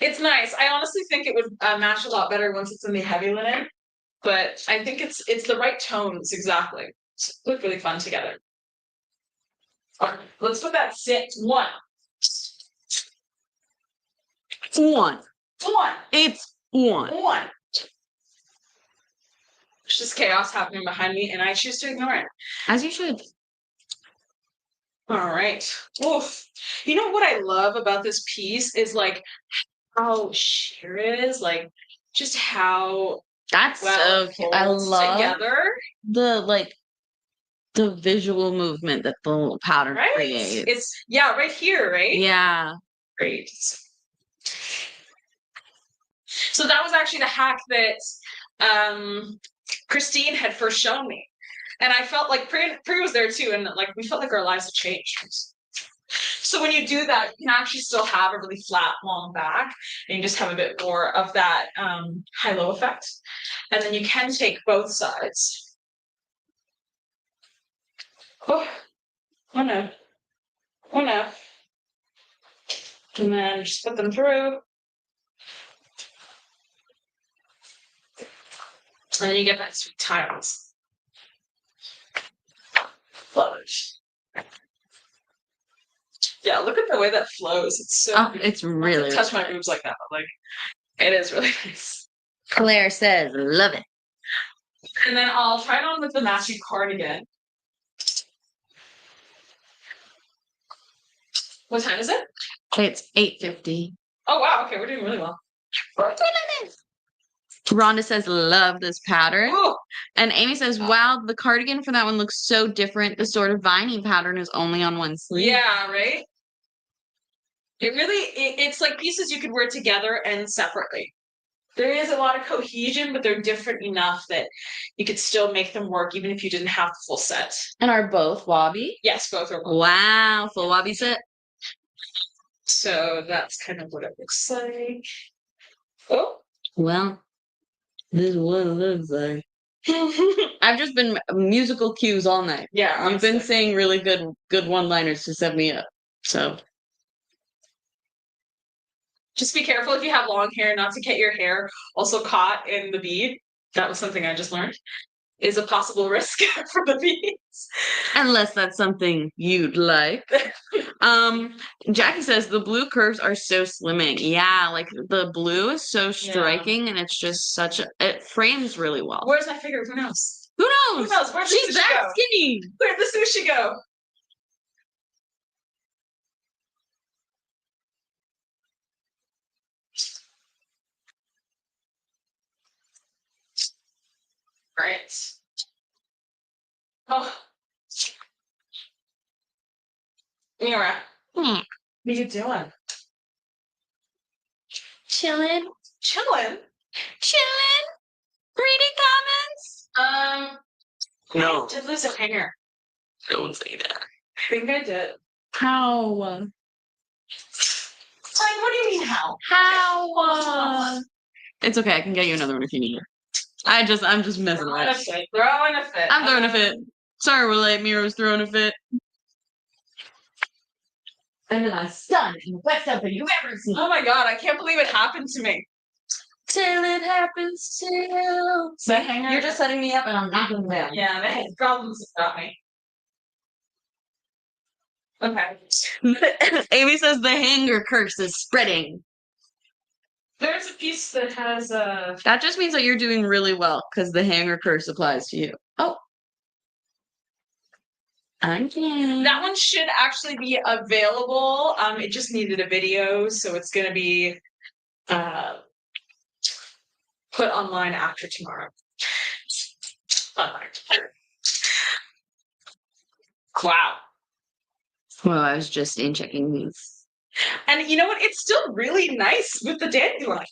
It's nice. I honestly think it would match a lot better once it's in the heavy linen. But I think it's the right tones exactly. It's look really fun together. All right, let's put that sit one. One. One. It's one. One. There's just chaos happening behind me, and I choose to ignore it. As you should. All right. Oof. You know what I love about this piece is like how sheer it is, like just how That's well so it cute. I folds love together. the visual movement that the little pattern Right? creates. It's right here, right? Yeah. Great. So that was actually the hack that Christine had first shown me. And I felt like Pri was there too, and like we felt like our lives had changed. So when you do that, you can actually still have a really flat, long back, and you just have a bit more of that high-low effect. And then you can take both sides. Oh no. Oh no. And then just put them through. And then you get that sweet tiles. Flows. Yeah, look at the way that flows. It's so it's really touch my boobs like that, but like it is really nice. Claire says, love it. And then I'll try it on with the matching cardigan. What time is it? It's 8:50. Oh wow, okay, we're doing really well. Rhonda says, love this pattern. Ooh. And Amy says, wow, the cardigan for that one looks so different. The sort of viney pattern is only on one sleeve. Yeah, right? It really, it's like pieces you could wear together and separately. There is a lot of cohesion, but they're different enough that you could still make them work even if you didn't have the full set. And are both wobby? Yes, both are. Wow, full wobby set. So that's kind of what it looks like. Oh. Well, this is what it looks like. I've just been musical cues all night. Yeah, You've been saying really good one-liners to set me up. So just be careful if you have long hair not to get your hair also caught in the bead. That was something I just learned. Is a possible risk for the beads. Unless that's something you'd like. Jackie says the blue curves are so slimming. Yeah, like the blue is so striking and it's just it frames really well. Where's my figure? Who knows? Who knows? Who knows? Where'd the She's sushi that go? skinny. Where'd the sushi go? Right. Oh. Mira. What are you doing? Chilling. Chilling. Reading comments. No. I did lose a hanger. Don't say that. I think I did. How? Like, what do you mean how? How? It's okay. I can get you another one if you need it. I'm just messing Throwing with a it. fit. Throwing a fit. I'm throwing a fit. Sorry, we're late. Mira was throwing a fit. And then I stunned in the best open you've ever seen. Oh my god, I can't believe it happened to me. Till it happens to. The hanger. You're just setting me up and I'm knocking them down. Yeah, they had problems about me. Okay. Amy says the hanger curse is spreading. There's a piece that has a. That just means that you're doing really well because the hanger curse applies to you. Oh. Okay. That one should actually be available. It just needed a video, so it's going to be put online after tomorrow. Wow. Well, I was just checking these. And you know what? It's still really nice with the dandelion.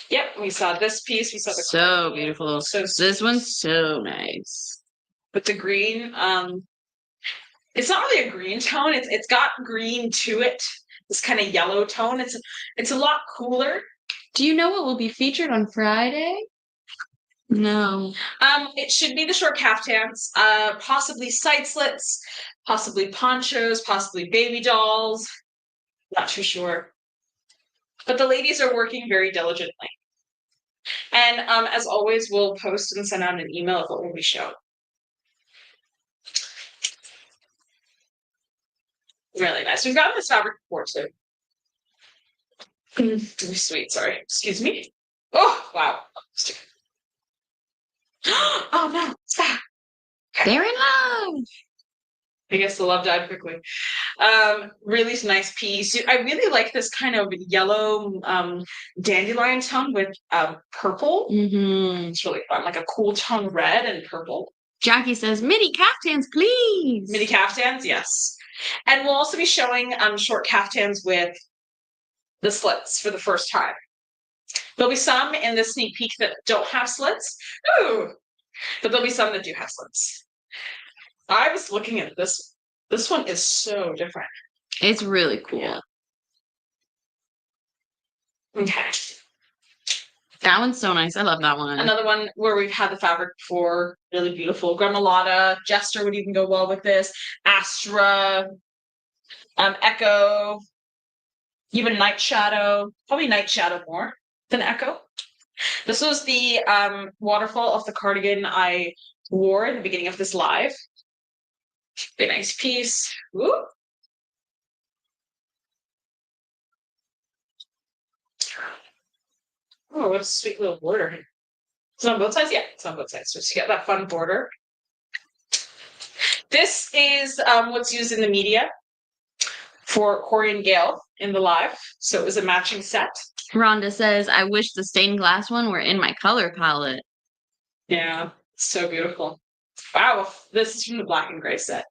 Yep, we saw this piece. We saw the so beautiful. So this one's so nice. With the green, it's not really a green tone. It's got green to it. This kind of yellow tone. It's a lot cooler. Do you know what will be featured on Friday? No. It should be the short caftans, possibly side slits, possibly ponchos, possibly baby dolls. Not too sure. But the ladies are working very diligently. And as always, we'll post and send out an email of what will be shown. Really nice. We've gotten this fabric before too. Sweet, sorry. Excuse me. Oh, wow. Oh no, stop. They're in love. I guess the love died quickly. Really nice piece. I really like this kind of yellow dandelion tone with purple. Mm-hmm. It's really fun, like a cool tone red and purple. Jackie says, mini caftans, please. Mini caftans, yes. And we'll also be showing short caftans with the slits for the first time. There'll be some in the sneak peek that don't have slits. Ooh! But there'll be some that do have slits. I was looking at this. This one is so different. It's really cool. Yeah. Okay. That one's so nice. I love that one. Another one where we've had the fabric before, really beautiful. Gremolata, Jester would even go well with this. Astra, Echo, even Night Shadow. Probably Night Shadow more than Echo. This was the waterfall of the cardigan I wore in the beginning of this live. Very nice piece. Woo. Oh, what a sweet little border. It's on both sides? Yeah, it's on both sides. So you get that fun border. This is what's used in the media for Corey and Gail in the live. So it was a matching set. Rhonda says, I wish the stained glass one were in my color palette. Yeah, so beautiful. Wow, this is from the black and gray set.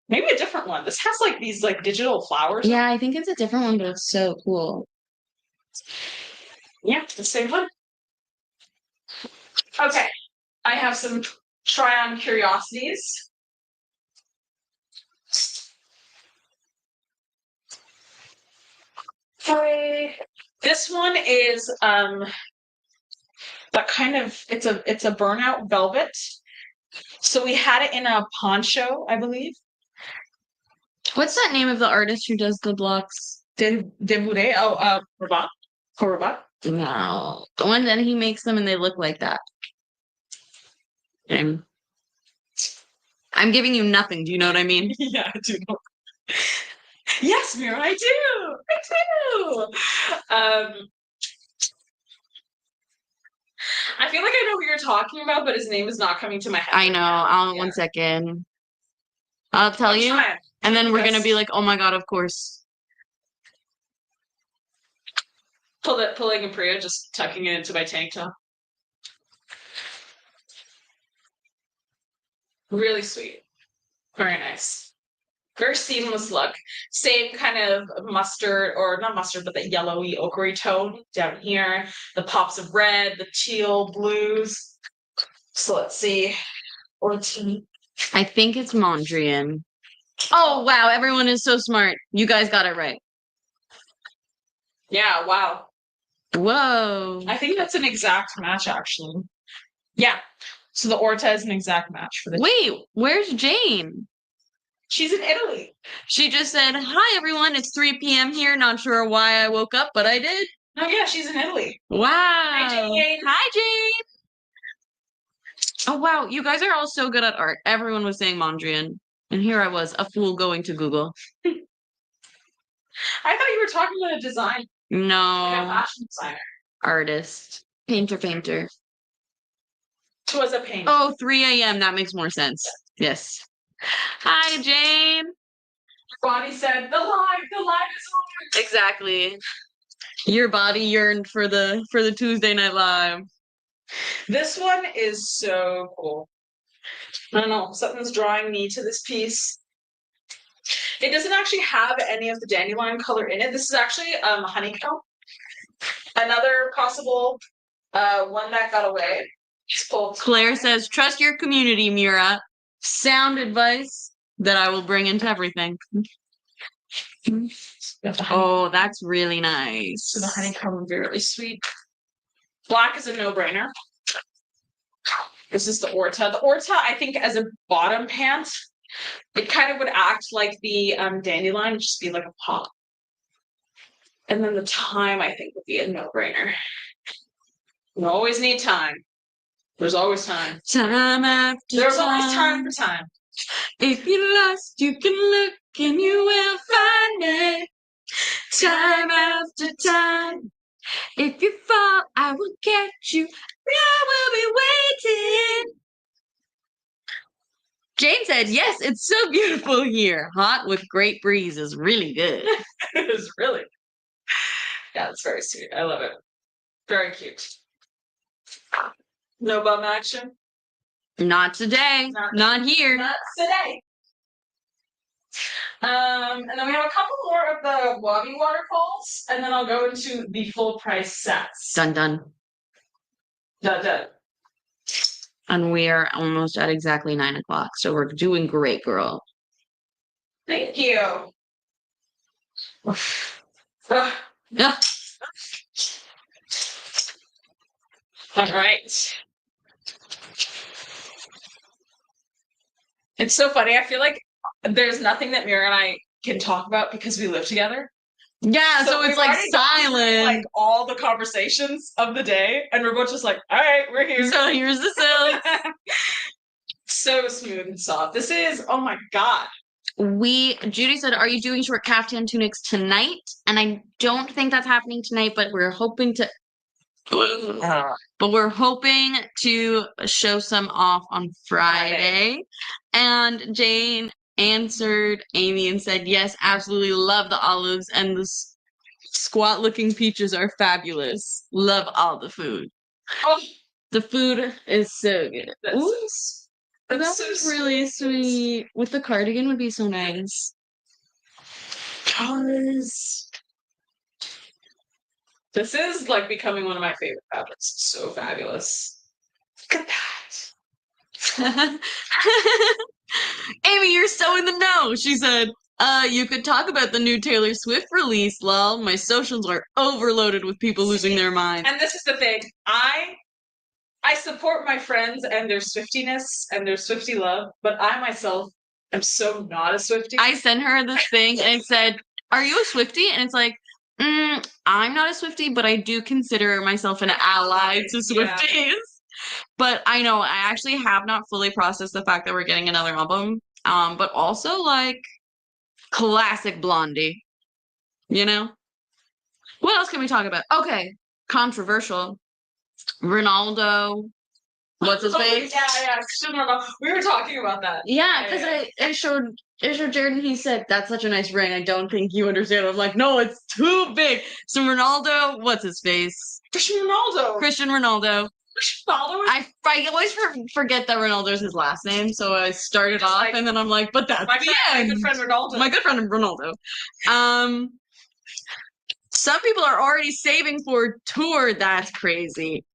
Maybe a different one. This has like these like digital flowers. Yeah, I think it's a different one, but it's so cool. Yeah, the same one. Okay, I have some try-on curiosities. Okay. This one is that kind of it's a burnout velvet. So we had it in a poncho, I believe. What's that name of the artist who does the blocks? Devure. Oh, Rabat. Rabat. No. The one that he makes them and they look like that. I'm giving you nothing. Do you know what I mean? Yeah, I do know. Yes, Mira, I do. I do. I feel like I know who you're talking about, but his name is not coming to my head. I know. 1 second. I'll tell you. Trying. And then we're gonna be like, oh my god, of course. Pulling a Priya, just tucking it into my tank top. Really sweet. Very nice. Very seamless look. Same kind of mustard, or not mustard, but the yellowy ochre tone down here. The pops of red, the teal blues. So let's see. I think it's Mondrian. Oh, wow. Everyone is so smart. You guys got it right. Yeah, wow. Whoa. I think that's an exact match, actually. Yeah. So the Orta is an exact match for the. Wait, where's Jane? She's in Italy. She just said, hi, everyone. It's 3 p.m. here. Not sure why I woke up, but I did. Oh, yeah, she's in Italy. Wow. Hi, Jane. Hi, Jane. Oh, wow. You guys are all so good at art. Everyone was saying Mondrian. And here I was, a fool going to Google. I thought you were talking about a design. No. Like a fashion designer. Artist. Painter. It was a painter. Oh, 3 a.m. That makes more sense. Yes. Hi, Jane. Your body said, the live is on. Exactly. Your body yearned for the Tuesday Night Live. This one is so cool. I don't know, something's drawing me to this piece. It doesn't actually have any of the dandelion color in it. This is actually honeycomb. Another possible one that got away. Claire says, trust your community, Mira. Sound advice that I will bring into everything. Oh, that's really nice. So the honeycomb would be really sweet. Black is a no-brainer. This is the Orta. The Orta, I think, as a bottom pant, it kind of would act like the dandelion, just be like a pop. And then the time, I think, would be a no-brainer. You always need time. There's always time. Time after There's time. always time for time. If you're lost, you can look and you will find it. Time after time. If you fall, I will catch you. I will be waiting. Jane said, yes, it's so beautiful here. Hot with great breeze is really good. It is really. Yeah, it's very sweet. I love it. Very cute. No bum action? Not today. Not here. Not today. And then we have a couple more of the Wabi waterfalls, and then I'll go into the full price sets. Done. Done. And we are almost at exactly 9 o'clock. So we're doing great, girl. Thank you. Yeah. All right. It's so funny. I feel like there's nothing that Mira and I can talk about because we live together. Yeah, so it's we've like already gone through, silent. like all the conversations of the day, and we're both just like, all right, we're here. So here's the silk. So smooth and soft. This is, oh my God. Judy said, are you doing short caftan tunics tonight? And I don't think that's happening tonight, but we're hoping to show some off on Friday. And Jane answered Amy and said, yes, absolutely love the olives, and the squat looking peaches are fabulous. Love all the food. Oh, the food is so good. That so was really sweet. With the cardigan would be so nice. Because this is like becoming one of my favorite fabrics. So fabulous. Look at that. Amy, you're so in the know. She said, you could talk about the new Taylor Swift release, lol. My socials are overloaded with people losing their minds. And this is the thing. I support my friends and their Swiftiness and their Swifty love, but I myself am so not a Swiftie. I sent her this thing and it said, are you a Swiftie? And it's like, I'm not a Swiftie, but I do consider myself an ally to Swifties. Yeah. But I know I actually have not fully processed the fact that we're getting another album. But also like classic Blondie. You know? What else can we talk about? Okay, controversial. Ronaldo. What's his face? Yeah. We were talking about that. Yeah, because I showed Jared and he said, that's such a nice ring. I don't think you understand. I'm like, no, it's too big. So Ronaldo, what's his face? Cristiano Ronaldo. I always forget that Ronaldo's his last name. So I started off like, and then I'm like, but that's my good friend Ronaldo. My good friend Ronaldo. Some people are already saving for a tour. That's crazy.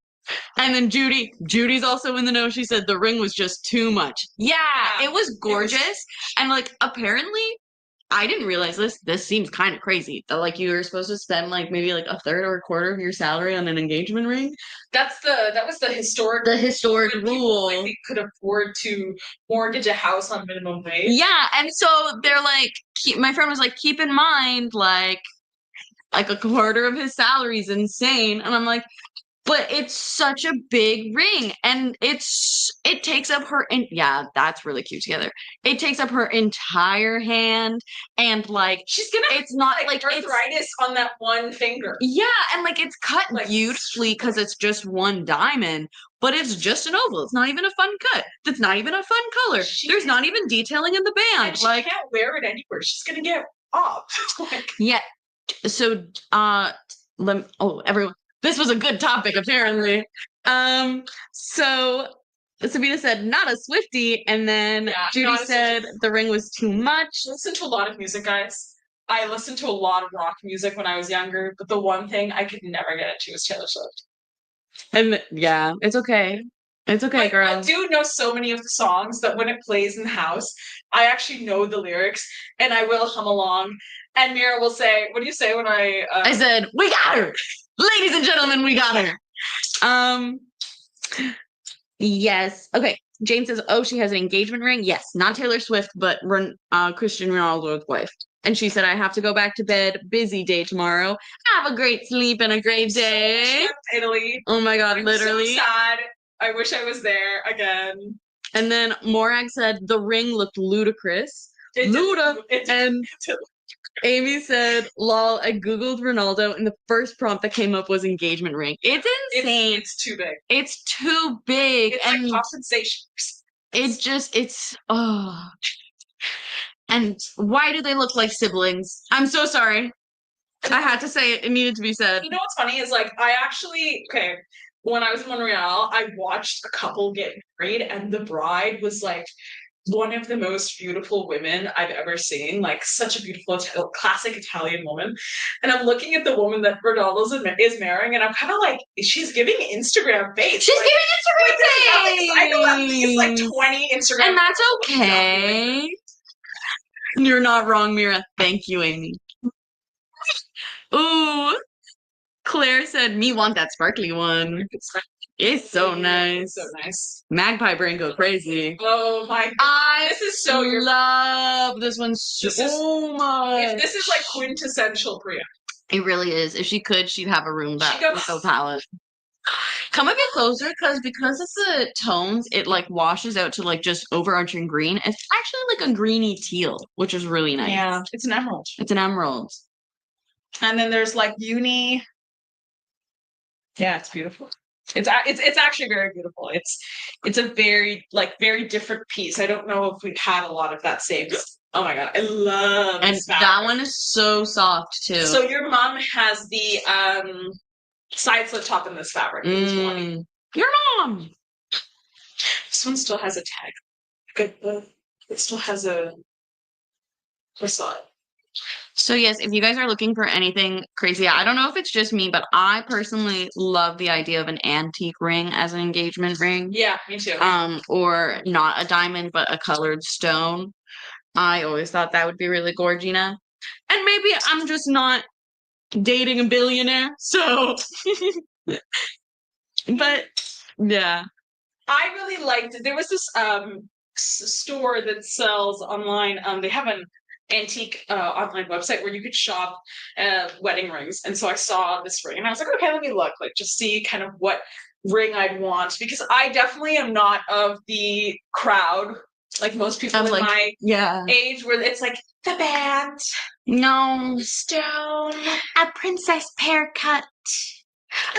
And then Judy's also in the know. She said the ring was just too much. Yeah, it was gorgeous. And like, apparently, I didn't realize this. This seems kind of crazy that like you were supposed to spend like maybe like a third or a quarter of your salary on an engagement ring. That was the historic rule. I think could afford to mortgage a house on minimum wage. Yeah, and so they're like, my friend was like, keep in mind like a quarter of his salary is insane, and I'm like, but it's such a big ring, and it takes up her, yeah, that's really cute together. It takes up her entire hand, and like she's gonna it's not like arthritis on that one finger. Yeah, and like it's cut like, beautifully because it's just one diamond, but it's just an oval. It's not even a fun cut. It's not even a fun color. There's not even detailing in the band. And she can't wear it anywhere. She's gonna get off. Yeah. So everyone. This was a good topic, apparently. So Sabina said, not a Swiftie, and then Judy said the ring was too much. I listen to a lot of music, guys. I listened to a lot of rock music when I was younger, but the one thing I could never get into was Taylor Swift. And yeah, it's okay. It's okay, girl. I do know so many of the songs that when it plays in the house, I actually know the lyrics, and I will hum along. And Mira will say, what do you say when I said, we got her! Ladies and gentlemen, we got her. Yes. Okay. Jane says, oh, she has an engagement ring. Yes. Not Taylor Swift, but Cristiano Ronaldo's wife. And she said, I have to go back to bed. Busy day tomorrow. Have a great sleep and a great day. Italy. Oh my God, literally. So sad. I wish I was there again. And then Morag said, the ring looked ludicrous. And Amy said, lol, I Googled Ronaldo and the first prompt that came up was engagement ring. It's insane. It's too big. It's too big. It's and like compensation. Oh. And why do they look like siblings? I'm so sorry. I had to say it. It needed to be said. You know what's funny is like, when I was in Montreal, I watched a couple get married and the bride was like one of the most beautiful women I've ever seen, like such a beautiful classic Italian woman. And I'm looking at the woman that Ronaldo's is marrying, and I'm kind of like, she's giving Instagram face. She's giving Instagram face. I know at least like 20 Instagram, and that's okay. You're not wrong, Mira. Thank you, Amy. Ooh, Claire said, "Me want that sparkly one." It's so nice. It's so nice. Magpie brain go crazy. Oh my! This is so your love this one so much. This is like quintessential Priya. It really is. If she could, she'd have a room that She'd go- with the palette. Come a bit closer because it's the tones, it like washes out to like just overarching green. It's actually like a greeny teal, which is really nice. Yeah, it's an emerald. It's an emerald. And then there's like uni. Yeah, it's beautiful. It's actually very beautiful. It's a very different piece. I don't know if we've had a lot of that same. Oh my god, I love and this fabric. That one is so soft too. So your mom has the side slit top in this fabric. Your mom. This one still has a tag. Good. It still has a. I saw it. So yes, if you guys are looking for anything crazy, I don't know if it's just me, but I personally love the idea of an antique ring as an engagement ring. Yeah, me too. Or not a diamond, but a colored stone. I always thought that would be really gorgina. And maybe I'm just not dating a billionaire, so. But yeah. I really liked it. There was this store that sells online. They have an antique online website where you could shop wedding rings, and so I saw this ring and I was like, okay, let me look, like just see kind of what ring I'd want, because I definitely am not of the crowd like most people in my age where it's like the band, the stone, a princess haircut.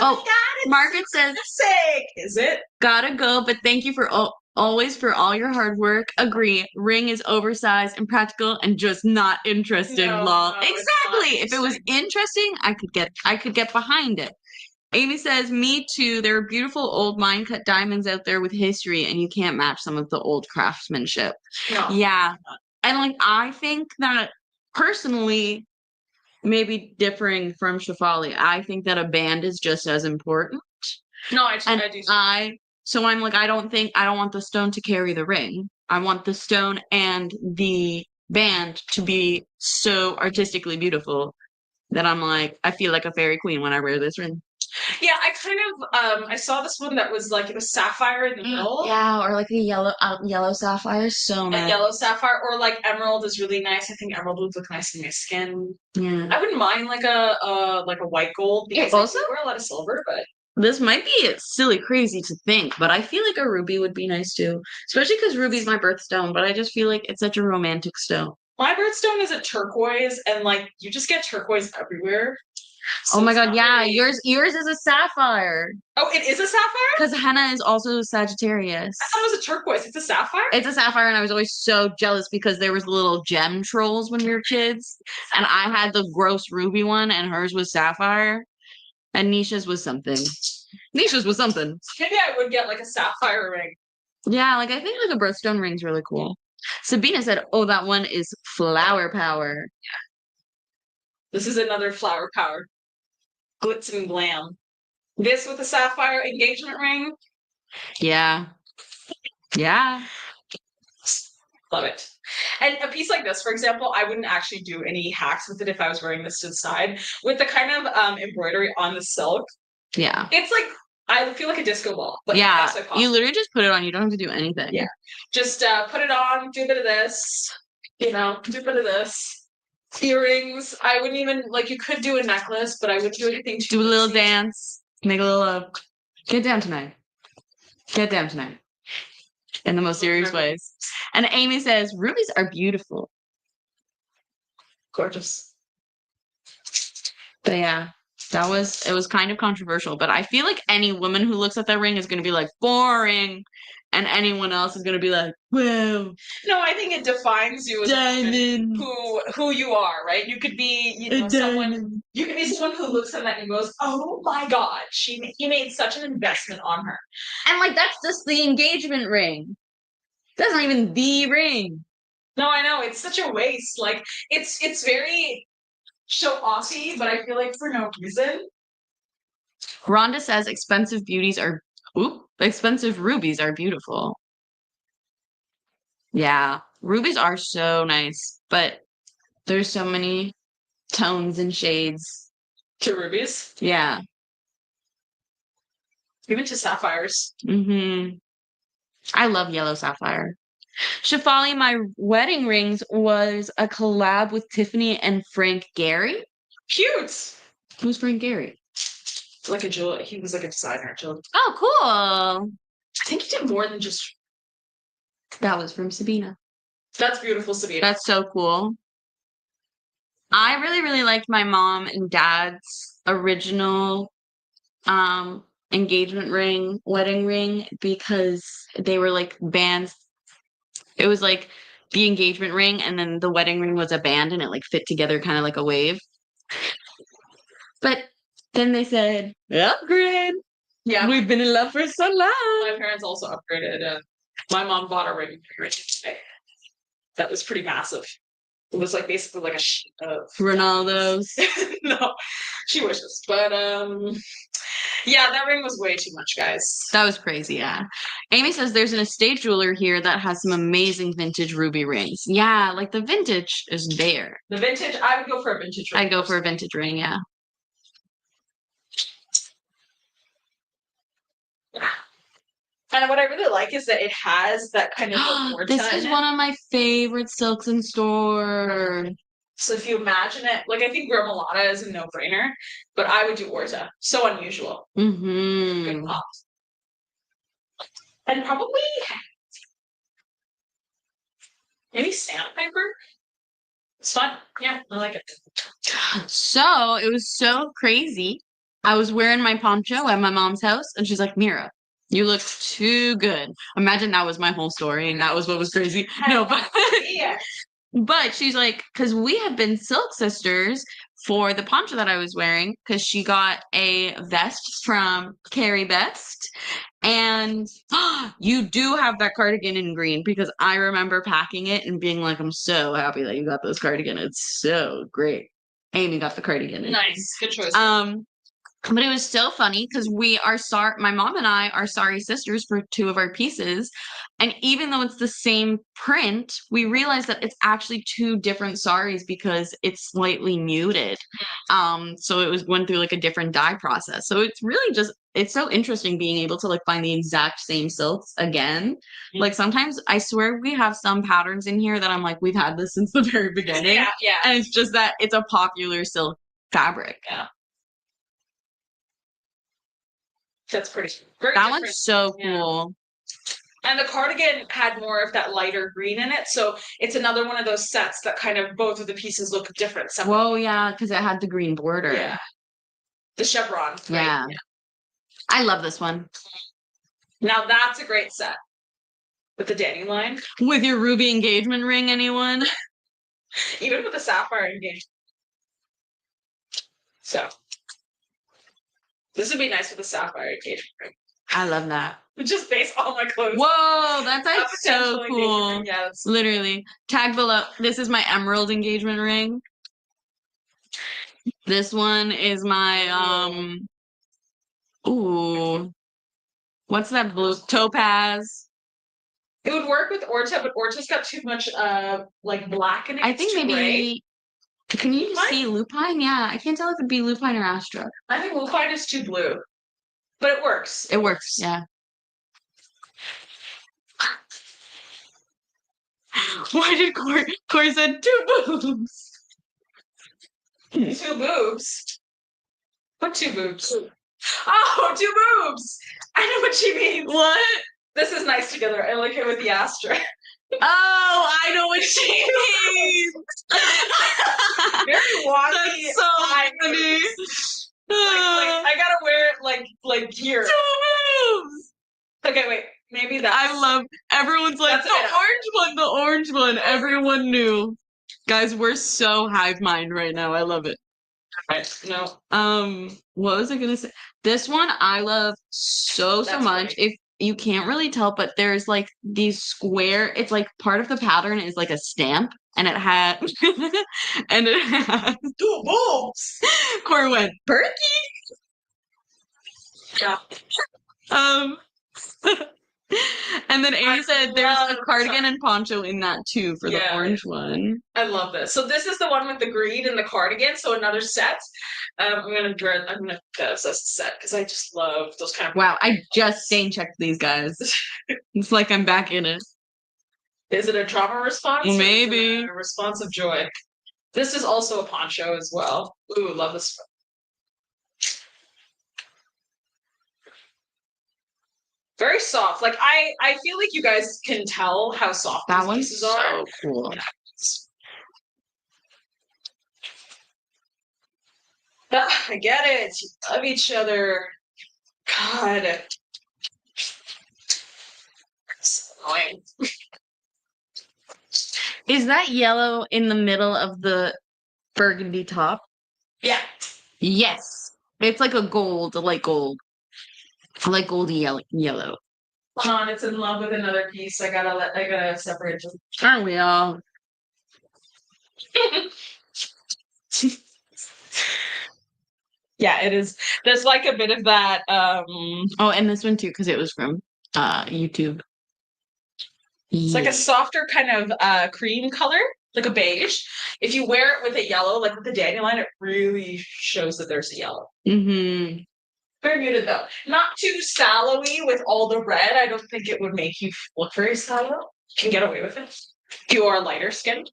Oh my god, Margaret says, sick. Is it? Gotta go, but thank you for always for all your hard work. Agree. Ring is oversized and practical and just not interesting, lol. Exactly. If it was interesting, I could get behind it. Amy says, me too. There are beautiful old mine cut diamonds out there with history, and you can't match some of the old craftsmanship. No. Yeah. And like I think that personally, maybe differing from Shafali, I think that a band is just as important. No, I do. So I'm like, I don't want the stone to carry the ring. I want the stone and the band to be so artistically beautiful that I'm like, I feel like a fairy queen when I wear this ring. Yeah, I kind of I saw this one that was like it was sapphire in the middle. Yeah, or like a yellow sapphire is so nice. A yellow sapphire, or like emerald is really nice. I think emerald would look nice in my skin. Yeah, I wouldn't mind like a white gold, because also I wear a lot of silver, but this might be silly crazy to think, but I feel like a ruby would be nice too, especially because ruby's my birthstone. But I just feel like it's such a romantic stone. My birthstone is a turquoise, and like you just get turquoise everywhere. So oh my god, yeah, yours is a sapphire. Oh, it is a sapphire? Because Henna is also Sagittarius. I thought it was a turquoise. It's a sapphire? It's a sapphire, and I was always so jealous because there was little gem trolls when we were kids, and I had the gross ruby one, and hers was sapphire, and Nisha's was something. Nisha's was something. Maybe I would get like a sapphire ring. Yeah, like I think like a birthstone ring's really cool. Sabina said, oh, that one is flower power. Yeah. This is another flower power. Glitz and glam. This with a sapphire engagement ring. Yeah. Yeah. Love it. And a piece like this, for example, I wouldn't actually do any hacks with it if I was wearing this to the side. With the kind of embroidery on the silk. Yeah. It's like, I feel like a disco ball. But yeah. You literally just put it on. You don't have to do anything. Yeah. Just put it on, do a bit of this, do a bit of this. Earrings. I wouldn't even, like, you could do a necklace, but I wouldn't do anything too do a little dance. Make a little get down tonight. Get down tonight. In the most serious ways. And Amy says, rubies are beautiful. Gorgeous. But yeah, it was kind of controversial, but I feel like any woman who looks at that ring is going to be like, boring. And anyone else is going to be like, whoa. No, I think it defines you as diamond. Who you are, right? You could be, someone. You could be someone who looks at that and goes, "Oh my God, he made such an investment on her." And like that's just the engagement ring. That's not even the ring. No, I know, it's such a waste. Like it's very show-offy, but I feel like for no reason. Rhonda says expensive rubies are beautiful. Yeah, rubies are so nice, but there's so many tones and shades to rubies. Yeah. Even to sapphires. I love yellow sapphire. Shafali, my wedding rings was a collab with Tiffany and Frank Gehry. Cute. Who's Frank Gehry? Like a jewel. He was like a designer. Oh, cool. I think he did more than just. That was from Sabina. That's beautiful, Sabina. That's so cool. I really, really liked my mom and dad's original engagement ring, wedding ring, because they were like bands. It was like the engagement ring and then the wedding ring was a band and it like fit together kind of like a wave. But then they said, upgrade. Yeah. We've been in love for so long. My parents also upgraded. And my mom bought a ring for today. That was pretty massive. It was like basically like a sheet of Ronaldo's. No, she wishes. But yeah, that ring was way too much, guys. That was crazy, yeah. Amy says there's an estate jeweler here that has some amazing vintage ruby rings. Yeah, like the vintage is there. The vintage, I would go for a vintage ring. I'd go for a vintage ring, yeah. And what I really like is that it has that kind of this is one of my favorite silks in store. So if you imagine it, like I think Gromolata is a no-brainer, but I would do Orta. So unusual. Good pop. And probably maybe Sandpiper. It's fun. Yeah, I like it. So it was so crazy. I was wearing my poncho at my mom's house, and she's like, Mira, you look too good. Imagine that was my whole story, and that was what was crazy. No, but Yeah. But she's like, because we had been Silk Sisters for the poncho that I was wearing, because she got a vest from Carrie Best. And you do have that cardigan in green, because I remember packing it and being like, I'm so happy that you got this cardigan. It's so great. Amy got the cardigan in. Nice. Good choice. But it was so funny because my mom and I are sorry sisters for two of our pieces. And even though it's the same print, we realized that it's actually two different saris because it's slightly muted. So it went through like a different dye process. So it's really it's so interesting being able to like find the exact same silks again. Like sometimes I swear we have some patterns in here that I'm like, we've had this since the very beginning. Yeah. And it's just that it's a popular silk fabric. Yeah. That's pretty. That one's so cool. And the cardigan had more of that lighter green in it. So it's another one of those sets that kind of both of the pieces look different. Whoa, yeah, because it had the green border. Yeah. The chevron. Right? Yeah. I love this one. Now that's a great set. With the dandelion. With your ruby engagement ring, anyone? Even with the sapphire engagement. So. This would be nice with a sapphire engagement ring. I love that. Just base all my clothes. Whoa, that's like so cool. Yeah, that's literally. Tag below. This is my emerald engagement ring. This one is my ooh. What's that blue? Topaz. It would work with Orta, but Orta's got too much like black in it. I think maybe gray. Can you see lupine? Yeah, I can't tell if it'd be lupine or astra. I think lupine is too blue. But it works. It works, yeah. Why did Corey said two boobs? Two boobs? What two boobs? Oh, two boobs! I know what she means. What? This is nice together. I like it with the Astra. Oh, I know what she means. Very wonky. That's so funny. Like, I gotta wear it like here. Two boobs. Okay, wait. Maybe that. I love. Everyone's like the orange one. Everyone knew. Guys, we're so hive mind right now. I love it. Right. No. What was I gonna say? This one I love so much. Great. If you can't really tell, but there's like these square. It's like part of the pattern is like a stamp, and it had two boobs. Corey went perky. Yeah. And then Amy I said there's a love cardigan and poncho in that too for the Yeah. orange one. I love this. So this is the one with the green and the cardigan. So another set. I'm gonna assess the set because I just love those kind of. Wow, I just stain checked these guys. It's like I'm back in it. Is it a trauma response? Maybe. Or is it a response of joy. This is also a poncho as well. Ooh, love this. Very soft. Like I feel like you guys can tell how soft That these one's pieces are. so cool. I get it. You love each other. God. It's annoying. Is that yellow in the middle of the burgundy top? Yeah. Yes. It's like a gold, a light gold. Like goldy yellow. Hold on, it's in love with another piece. I gotta separate them. Aren't we all? Yeah, it is. There's like a bit of that. Oh, and this one too, because it was from YouTube. It's like a softer kind of cream color, like a beige. If you wear it with a yellow, like with the dandelion, it really shows that there's a yellow. Mm-hmm. Very muted though. Not too sallowy with all the red. I don't think it would make you look very sallow. You can get away with it. If you are lighter skinned.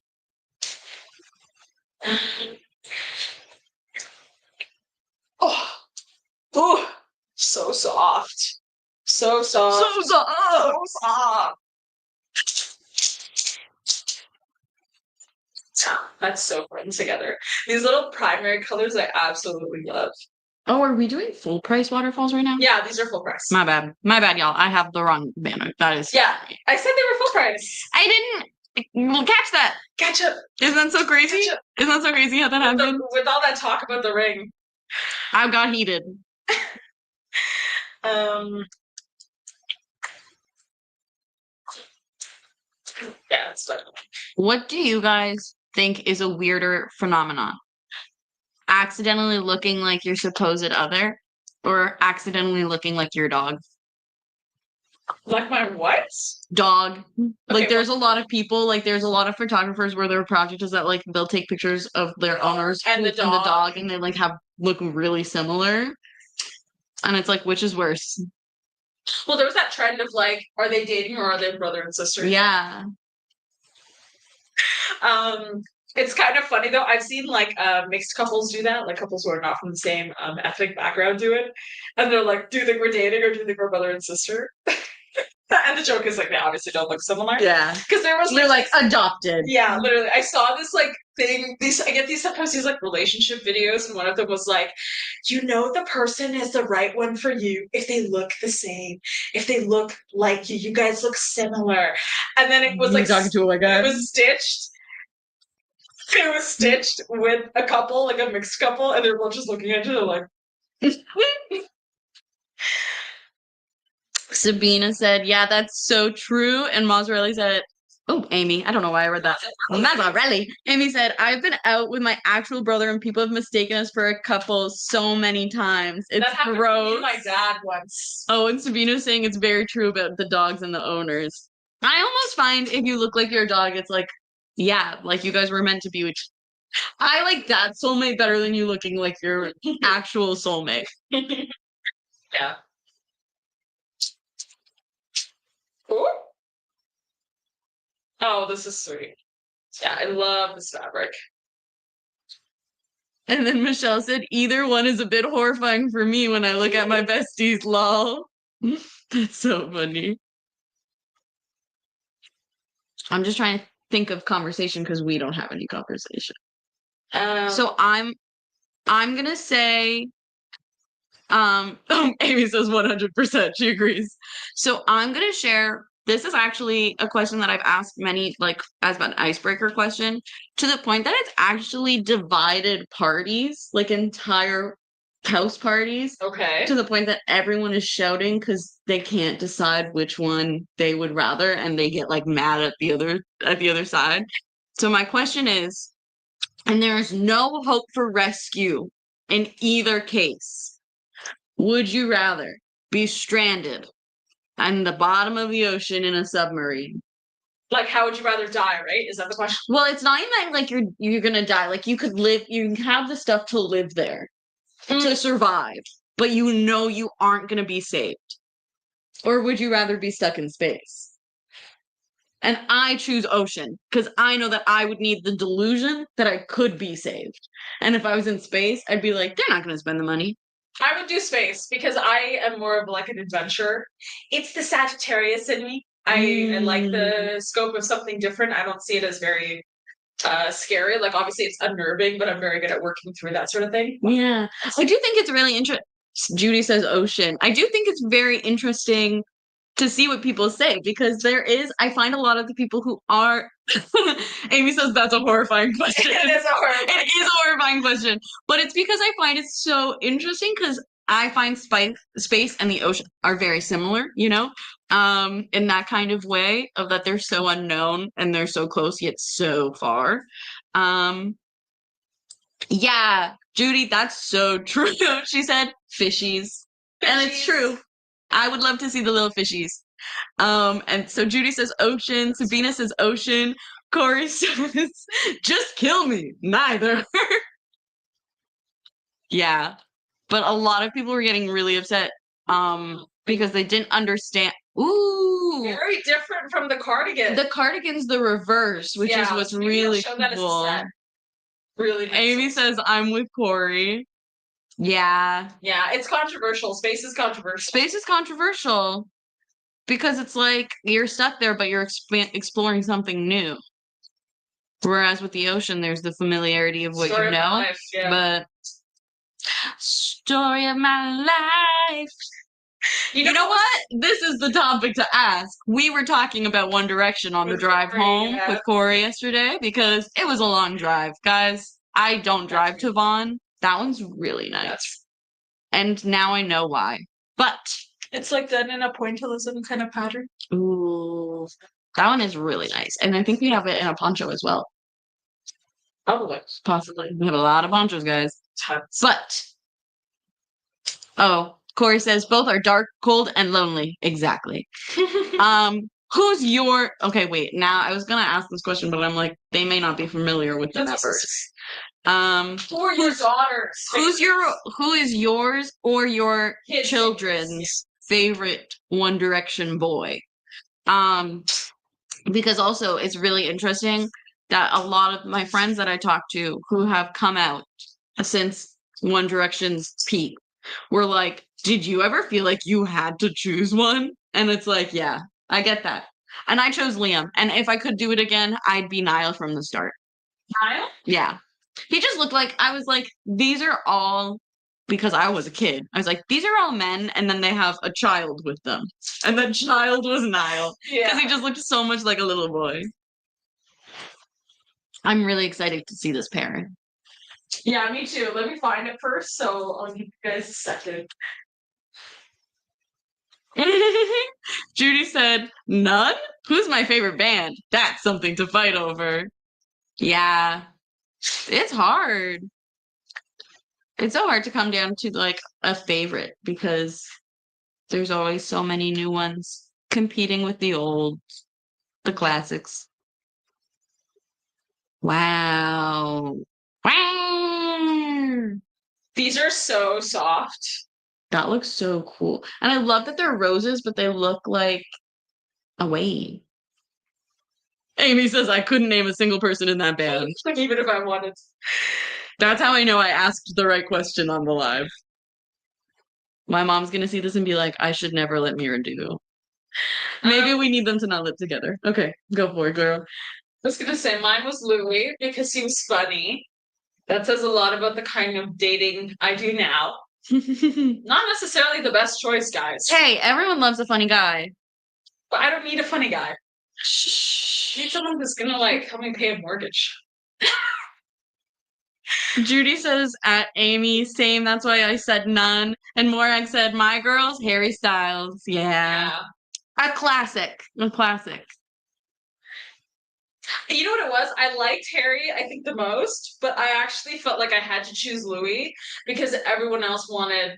Oh, oh, so soft. So soft. So soft. So soft. That's so fun together. These little primary colors I absolutely love. Oh, are we doing full price waterfalls right now? Yeah, these are full price. My bad. My bad, y'all. I have the wrong banner. That is. Yeah, I said they were full price. I didn't. We'll catch that. Catch up. Isn't that so crazy? Catch up. Isn't that so crazy how that happened? With all that talk about the ring. I got heated. Yeah, it's fun. What do you guys think is a weirder phenomenon? Accidentally looking like your supposed other, or accidentally looking like your dog? Like my what? Dog. Like Okay, there's a lot of people, like there's a lot of photographers where their project is that like they'll take pictures of their owners And the dog. and they like have look really similar. And it's like, which is worse? Well, there was that trend of like, are they dating or are they brother and sister? Yeah. It's kind of funny though. I've seen like mixed couples do that, like couples who are not from the same ethnic background do it, and they're like, "Do you think we're dating or do you think we're brother and sister?" And the joke is like they obviously don't look similar. Yeah. Because there was They're like adopted. Yeah, literally. I saw this like thing. I get these sometimes these like relationship videos, and one of them was like, you know, the person is the right one for you if they look the same, if they look like you guys look similar. And then it was like talking to a white guy. It was stitched. It was stitched with a couple, like a mixed couple, and they're both just looking at each other like. Sabina said, "Yeah, that's so true." And Mazzarelli said, "Oh, Amy, I don't know why I read that." Mazzarelli. Amy said, "I've been out with my actual brother, and people have mistaken us for a couple so many times. It's That happened gross." to my dad once. Oh, and Sabina's saying it's very true about the dogs and the owners. I almost find if you look like your dog, it's like, yeah, like you guys were meant to be with. I like that soulmate better than you looking like your actual soulmate. Yeah. Ooh. Oh, this is sweet. Yeah, I love this fabric. And then Michelle said, either one is a bit horrifying for me when I look at my besties, lol. That's so funny. I'm just trying to think of conversation because we don't have any conversation. So I'm gonna say Amy says 100%. She agrees. So I'm gonna share. This is actually a question that I've asked many, like as an icebreaker question, to the point that it's actually divided parties, like entire house parties. Okay. To the point that everyone is shouting because they can't decide which one they would rather, and they get like mad at the other side. So my question is, and there is no hope for rescue in either case. Would you rather be stranded on the bottom of the ocean in a submarine. Like, how would you rather die, right? Is that the question? Well, it's not even that like you're gonna die. Like you could live, you can have the stuff to live there, to survive, but you aren't gonna be saved. Or would you rather be stuck in space? And I choose ocean because I know that I would need the delusion that I could be saved. And if I was in space, I'd be like, they're not gonna spend the money. I would do space because I am more of like an adventurer. It's the Sagittarius in me. I like the scope of something different. I don't see it as very scary. Like obviously it's unnerving, but I'm very good at working through that sort of thing. Yeah. I do think it's really interesting. Judy says ocean. I do think it's very interesting to see what people say because I find a lot of the people who are Amy says that's a horrifying question. It is a horrifying It is a horrifying question. But it's because I find it so interesting because I find space and the ocean are very similar, in that kind of way of that they're so unknown and they're so close yet so far. Yeah, Judy, that's so true. She said fishies. And it's true. I would love to see the little fishies. And so Judy says ocean, Sabina says ocean, Corey says, just kill me. Neither. Yeah. But a lot of people were getting really upset because they didn't understand. Ooh. Very different from the cardigan. The cardigan's the reverse, which is what's really cool. Really nice. Amy says I'm with Corey. Yeah. Yeah, it's controversial. Space is controversial. Space is controversial because it's like you're stuck there, but you're exploring something new. Whereas with the ocean, there's the familiarity of what you know. Life, yeah. But story of my life. You know what? This is the topic to ask. We were talking about One Direction on the drive home with Corey yesterday because it was a long drive. Guys, I don't drive to Vaughan. That one's really nice. And now I know why. But it's like done in a pointillism kind of pattern. Ooh. That one is really nice. And I think we have it in a poncho as well. Probably. Possibly. We have a lot of ponchos, guys. But Corey says both are dark, cold, and lonely. Exactly. Who's your wait, now I was gonna ask this question, but I'm like, they may not be familiar with the numbers. Who are your daughters? Who is yours or your children's favorite One Direction boy? Because also it's really interesting that a lot of my friends that I talk to who have come out since One Direction's peak were like, did you ever feel like you had to choose one? And it's like, yeah, I get that. And I chose Liam. And if I could do it again, I'd be Niall from the start. Niall? Yeah. He just looked like, I was like, these are all, because I was a kid, I was like, these are all men, and then they have a child with them. And the child was Niall. Yeah. Because he just looked so much like a little boy. I'm really excited to see this pairing. Yeah, me too. Let me find it first, so I'll give you guys a second. Judy said, none? Who's my favorite band? That's something to fight over. Yeah. It's hard. It's so hard to come down to like a favorite because there's always so many new ones competing with the classics. Wow. Wow. These are so soft. That looks so cool. And I love that they're roses, but they look like a wave. Amy says I couldn't name a single person in that band. Even if I wanted. That's how I know I asked the right question on the live. My mom's gonna see this and be like, I should never let Mira do. Maybe we need them to not live together. Okay, go for it, girl. I was gonna say mine was Louis because he was funny. That says a lot about the kind of dating I do now. Not necessarily the best choice, guys. Hey, everyone loves a funny guy. But I don't need a funny guy. I need someone who's gonna help me pay a mortgage. Judy says at Amy, same. That's why I said none. And Morag said, my girls, Harry Styles. Yeah. A classic. A classic. You know what it was? I liked Harry, I think, the most, but I actually felt like I had to choose Louis because everyone else wanted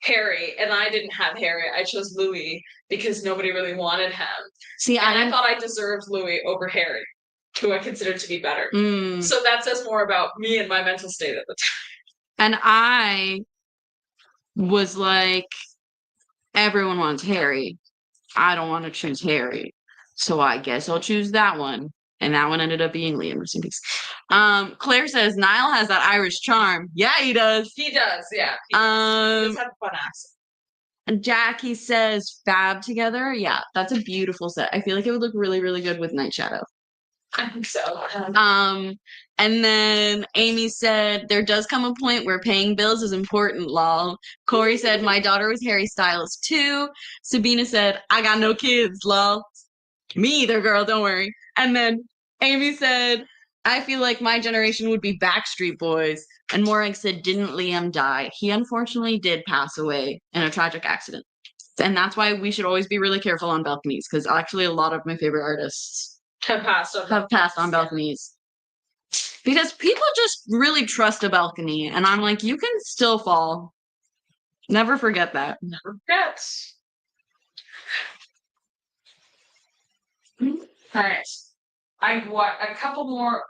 Harry, and I didn't have Harry. I chose Louis because nobody really wanted him. See, And I thought I deserved Louis over Harry, who I considered to be better. Mm. So that says more about me and my mental state at the time. And I was like, everyone wants Harry. I don't want to choose Harry. So I guess I'll choose that one. And that one ended up being Liam. Rest in peace. Claire says Niall has that Irish charm. Yeah, he does. He does, yeah. He does have a fun accent. And Jackie says Fab together. Yeah, that's a beautiful set. I feel like it would look really, really good with Night Shadow. I think so. And then Amy said, there does come a point where paying bills is important, lol. Corey said, my daughter was Harry Styles too. Sabina said, I got no kids, lol. Me either, girl, don't worry. And then Amy said, I feel like my generation would be Backstreet Boys. And Morag said, didn't Liam die? He unfortunately did pass away in a tragic accident. And that's why we should always be really careful on balconies, because actually a lot of my favorite artists have passed on balconies. Because people just really trust a balcony. And I'm like, you can still fall. Never forget that. Never forget. All right. I want a couple more.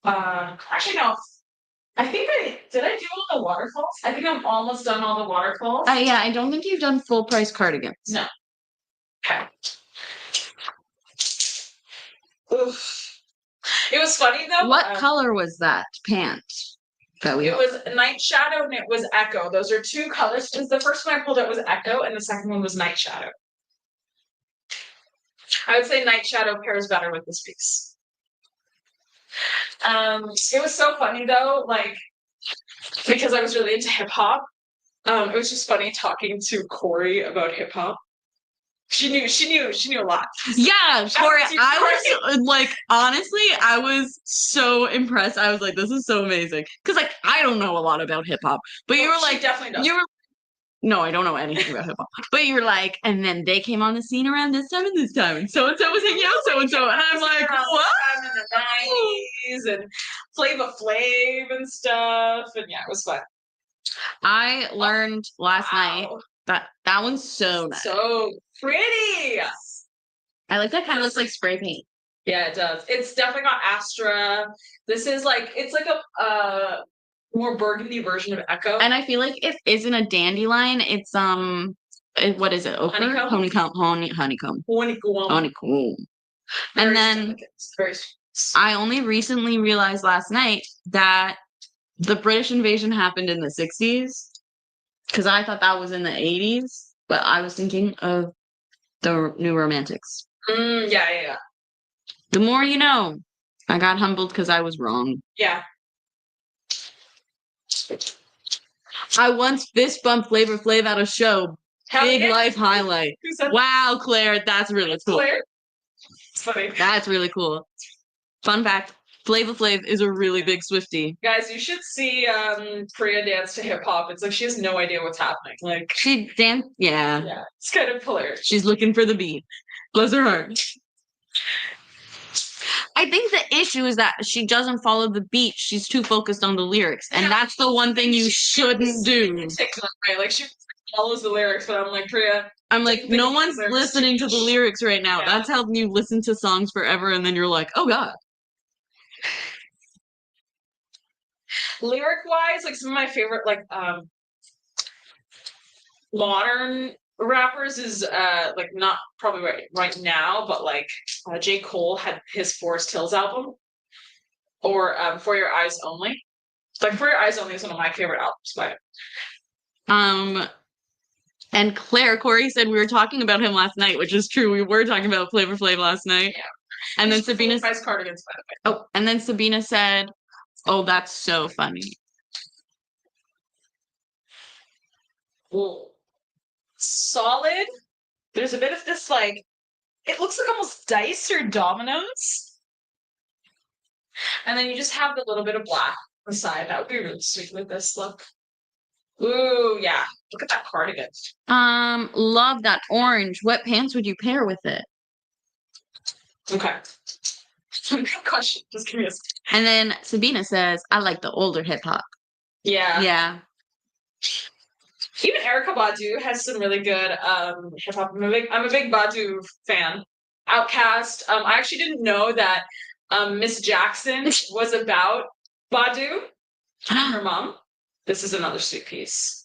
Actually, no. I think I do all the waterfalls. I think I'm almost done all the waterfalls. Yeah, I don't think you've done full price cardigans. No. Okay. Oof. It was funny though. What color was that pant? It was Night Shadow and it was Echo. Those are two colors. The first one I pulled out was Echo, and the second one was Night Shadow. I would say Night Shadow pairs better with this piece. It was so funny though, like because I was really into hip hop. It was just funny talking to Corey about hip hop. She knew a lot. Yeah, Corey, I was like, honestly, I was so impressed. I was like, this is so amazing. Because like I don't know a lot about hip hop. But you were like, definitely does. You were no, I don't know anything about hip hop. But you were like, and then they came on the scene around this time and this time, and so was hanging out so and so. And I'm like, what? In the 90s and Flava Flav and stuff. And yeah, it was fun. I learned last night that one's so nice. So pretty. I like that kind of looks like spray paint. Yeah, it does. It's definitely got Astra. This is like it's like a more burgundy version of Echo. And I feel like it isn't a dandelion. It's what is it? Ochre? Honeycomb. And then I only recently realized last night that the British invasion happened in the 60s, because I thought that was in the 80s, but I was thinking of the New Romantics. Yeah. The more you know. I got humbled because I was wrong. Yeah. I once fist bumped Flavor Flav at a show. Big life highlight. Wow, Claire, that's really cool. Claire? It's funny. That's really cool. Fun fact, Flavor Flav is a really big Swiftie. Guys, you should see Priya dance to hip hop. It's like she has no idea what's happening. Like she danced, yeah. Yeah, it's kind of hilarious. She's looking for the beat. Bless her heart. I think the issue is that she doesn't follow the beat. She's too focused on the lyrics. And that's the one thing you shouldn't do. Right? Like she follows the lyrics, but I'm like, Priya. I'm like, no one's listening to the lyrics right now. Yeah. That's how you listen to songs forever, and then you're like, oh God. Lyric-wise, like some of my favorite, like modern rappers is like not probably right now, but like J. Cole had his Forest Hills album, or For Your Eyes Only. Like For Your Eyes Only is one of my favorite albums by him. And Corey said we were talking about him last night, which is true. We were talking about Flavor Flav last night. Yeah. And then Sabina said Cardigans, by the way. Oh, and then Sabina said, oh, that's so funny. Ooh. Solid. There's a bit of this, like, it looks like almost dice or dominoes. And then you just have the little bit of black on the side. That would be really sweet with this look. Ooh, yeah. Look at that cardigan. Love that orange. What pants would you pair with it? Okay. Good question. Just give me a second. And then Sabina says, I like the older hip hop. Yeah. Yeah. Even Erica Badu has some really good hip hop. I'm a big Badu fan. Outcast. I actually didn't know that Miss Jackson was about Badu and her mom. This is another sweet piece.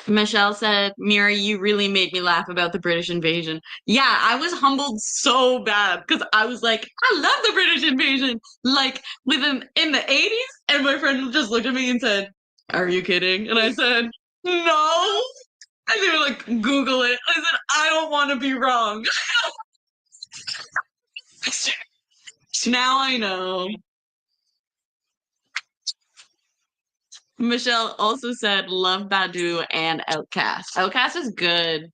Michelle said, Mira, you really made me laugh about the British invasion. Yeah, I was humbled so bad because I was like, I love the British invasion. Like with them in the 80s. And my friend just looked at me and said, Are you kidding? And I said, No. And they were like, Google it. I said, I don't want to be wrong. Now I know. Michelle also said, Love Badu and Outcast. Outcast is good.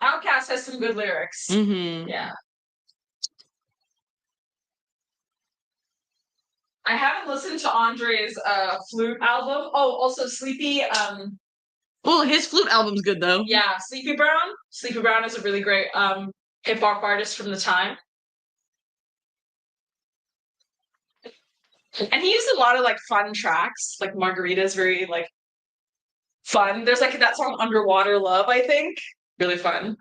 Outcast has some good lyrics. Mm-hmm. Yeah. I haven't listened to Andre's flute album. Oh, also Sleepy. Oh, his flute album's good though. Yeah, Sleepy Brown. Sleepy Brown is a really great hip hop artist from the time. And he used a lot of like fun tracks. Like Margarita is very like fun. There's like that song Underwater Love, I think. Really fun.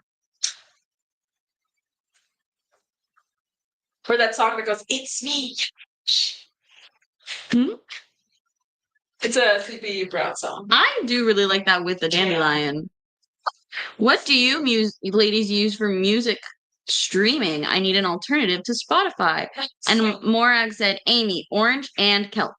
Or that song that goes, It's me. Hmm? It's a Sleepy Brown song. I do really like that with the dandelion. What do you ladies use for music streaming? I need an alternative to Spotify. And Morag said Amy, orange and kelp.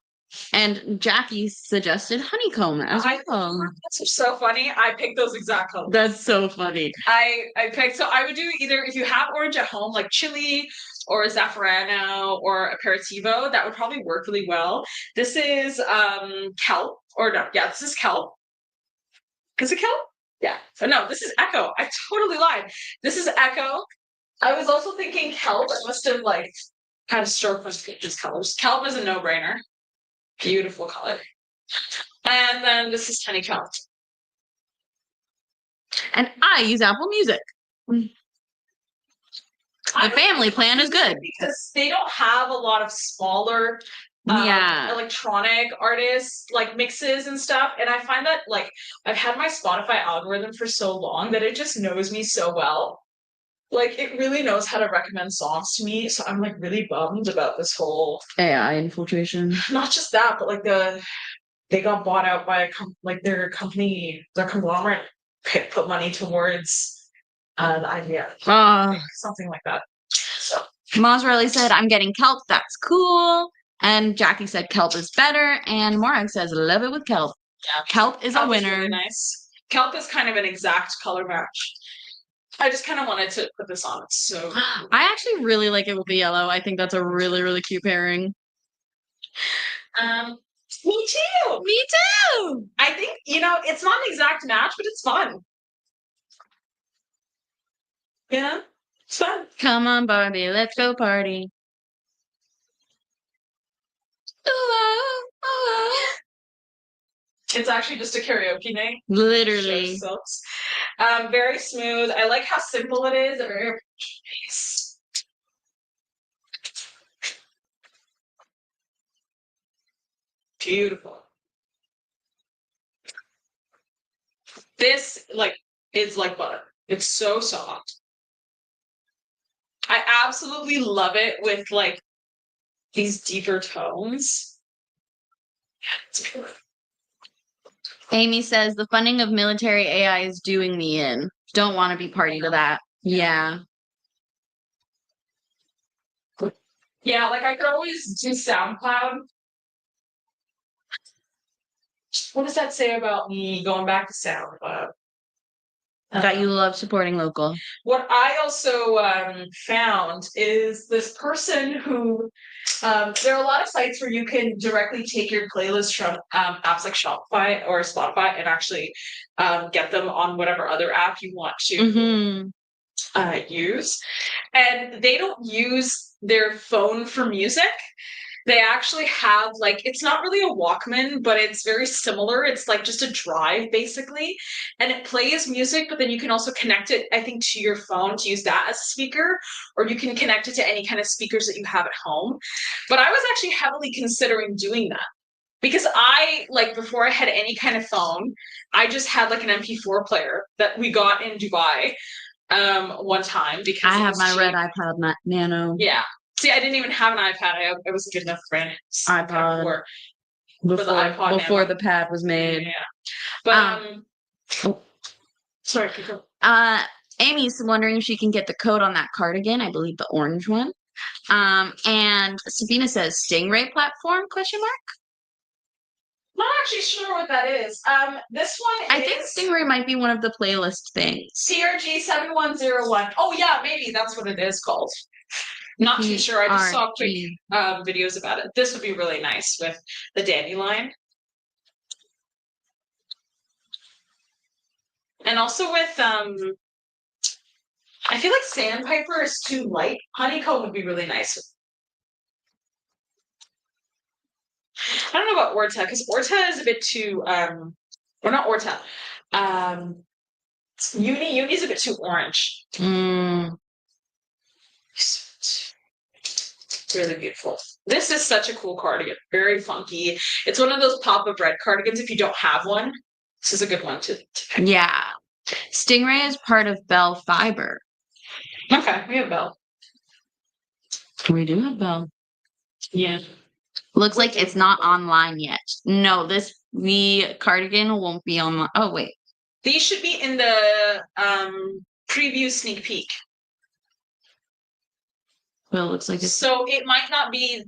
And Jackie suggested honeycomb as well. That's so funny. I picked those exact colors. That's so funny. I picked, so I would do either, if you have orange at home, like chili or zafferano or aperitivo, that would probably work really well. This is kelp, or no, yeah, this is kelp. Is it kelp? Yeah. So no, this is Echo. I totally lied. This is Echo. I was also thinking kelp. I must have like kind of stroked my these colors. Kelp is a no-brainer. Beautiful color. And then this is honeycomb. And I use Apple Music. The family plan is good. Because they don't have a lot of smaller electronic artists like mixes and stuff, and I find that like I've had my Spotify algorithm for so long that it just knows me so well, like it really knows how to recommend songs to me, so I'm like really bummed about this whole AI infiltration. Not just that, but like they got bought out by their company, their conglomerate put money towards the idea, something like that. So Maserelli said, I'm getting kelp. That's cool. And Jackie said kelp is better. And Morag says, love it with kelp. Yeah. Kelp is a winner. Is really nice. Kelp is kind of an exact color match. I just kind of wanted to put this on. It's so cool. I actually really like it with the yellow. I think that's a really, really cute pairing. Me too. Me too. I think, it's not an exact match, but it's fun. Yeah. It's fun. Come on, Barbie, let's go party. It's actually just a karaoke night. Literally. Very smooth. I like how simple it is. Very nice. Beautiful. This is like butter. It's so soft. I absolutely love it with like these deeper tones. Yeah, it's beautiful. Amy says the funding of military AI is doing me in. Don't want to be party to that. Yeah. Yeah, like I could always do SoundCloud. What does that say about me going back to SoundCloud? That you love supporting local. What I also found is this person who there are a lot of sites where you can directly take your playlist from apps like Shopify or Spotify and actually get them on whatever other app you want to use. And they don't use their phone for music. They actually have it's not really a Walkman, but it's very similar. It's like just a drive basically. And it plays music, but then you can also connect it, I think, to your phone to use that as a speaker, or you can connect it to any kind of speakers that you have at home. But I was actually heavily considering doing that. Because before I had any kind of phone, I just had like an MP4 player that we got in Dubai one time because I it have was my cheap. red iPod Nano. Yeah. See, I didn't even have an iPad. I was a good enough friend. iPod. For Before the iPod before Nano. the pad was made. Yeah. But Oh. sorry, keep going. Amy's wondering if she can get the code on that cardigan. I believe the orange one. And Sabina says Stingray platform ? Not actually sure what that is. This one I think Stingray might be one of the playlist things. CRG7101. Oh yeah, maybe that's what it is called. Not too sure. I just saw quick videos about it. This would be really nice with the dandelion. And also with I feel like sandpiper is too light. Honeycomb would be really nice. I don't know about Orta, because Orta is a bit too or not Orta. Uni's a bit too orange. Really beautiful. This is such a cool cardigan. Very funky. It's one of those pop-up red cardigans. If you don't have one, this is a good one to pick. Yeah. Stingray is part of Bell Fiber. Okay, we have Bell. We do have Bell. Yeah. Looks like it's not online yet. No, the cardigan won't be online. Oh, wait. These should be in the preview sneak peek. Well, it looks like it's... So it might not be,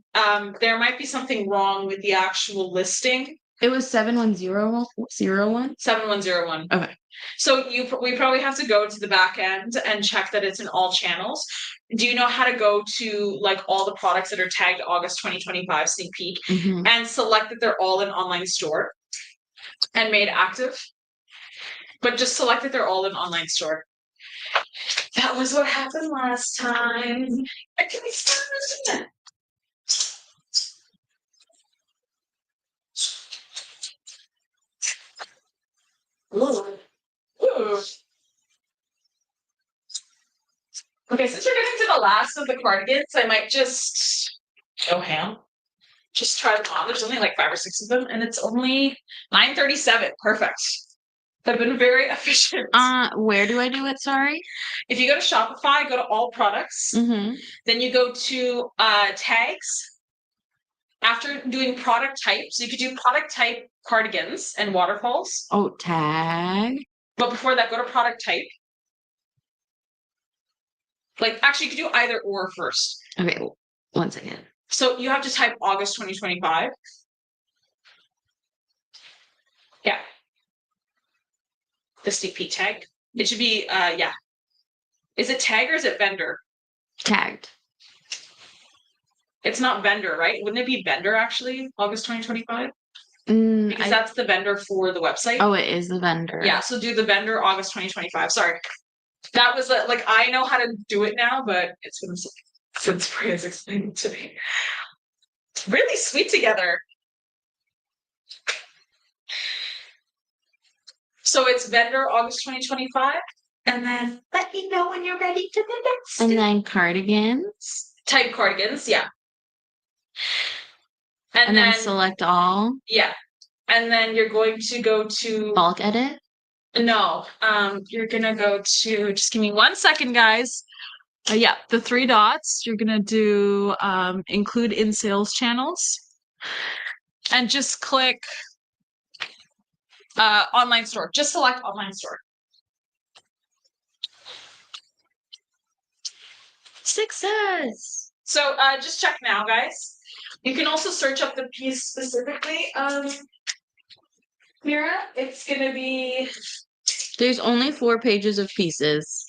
there might be something wrong with the actual listing. It was 71001? 7101. Okay. So we probably have to go to the back end and check that it's in all channels. Do you know how to go to like all the products that are tagged August 2025 sneak peek and select that they're all in online store and made active? But just select that they're all in online store. That was what happened last time. Can we start? Ooh. Ooh. Okay, since we're getting to the last of the cardigans, I might just go ham. Just try them on. There's only like 5 or 6 of them, and it's only $9.37. Perfect. I've been very efficient. Where do I do it? Sorry. If you go to Shopify, go to all products. Then you go to tags. After doing product type, so you could do product type cardigans and waterfalls. Oh, tag. But before that, go to product type. Like, actually, you could do either or first. Okay, one second. So you have to type August 2025. Yeah. The sneak peek tag. It should be, yeah. Is it tag or is it vendor? Tagged. It's not vendor, right? Wouldn't it be vendor, actually, August 2025? Because that's the vendor for the website. Oh, it is the vendor. Yeah, so do the vendor August 2025. Sorry. That was like, I know how to do it now, but it's been since Priya's explained it to me. It's really sweet together. So it's vendor August 2025. And then let me know when you're ready to the next. And then cardigans. Type cardigans, yeah. And then select all. Yeah. And then you're going to go to bulk edit. No, you're gonna go to, just give me 1 second, guys. Yeah, the 3 dots. You're gonna do include in sales channels, and just click online store. Just select online store. Success. So just check now, guys. You can also search up the piece specifically. Mira, it's gonna be. There's only 4 pages of pieces.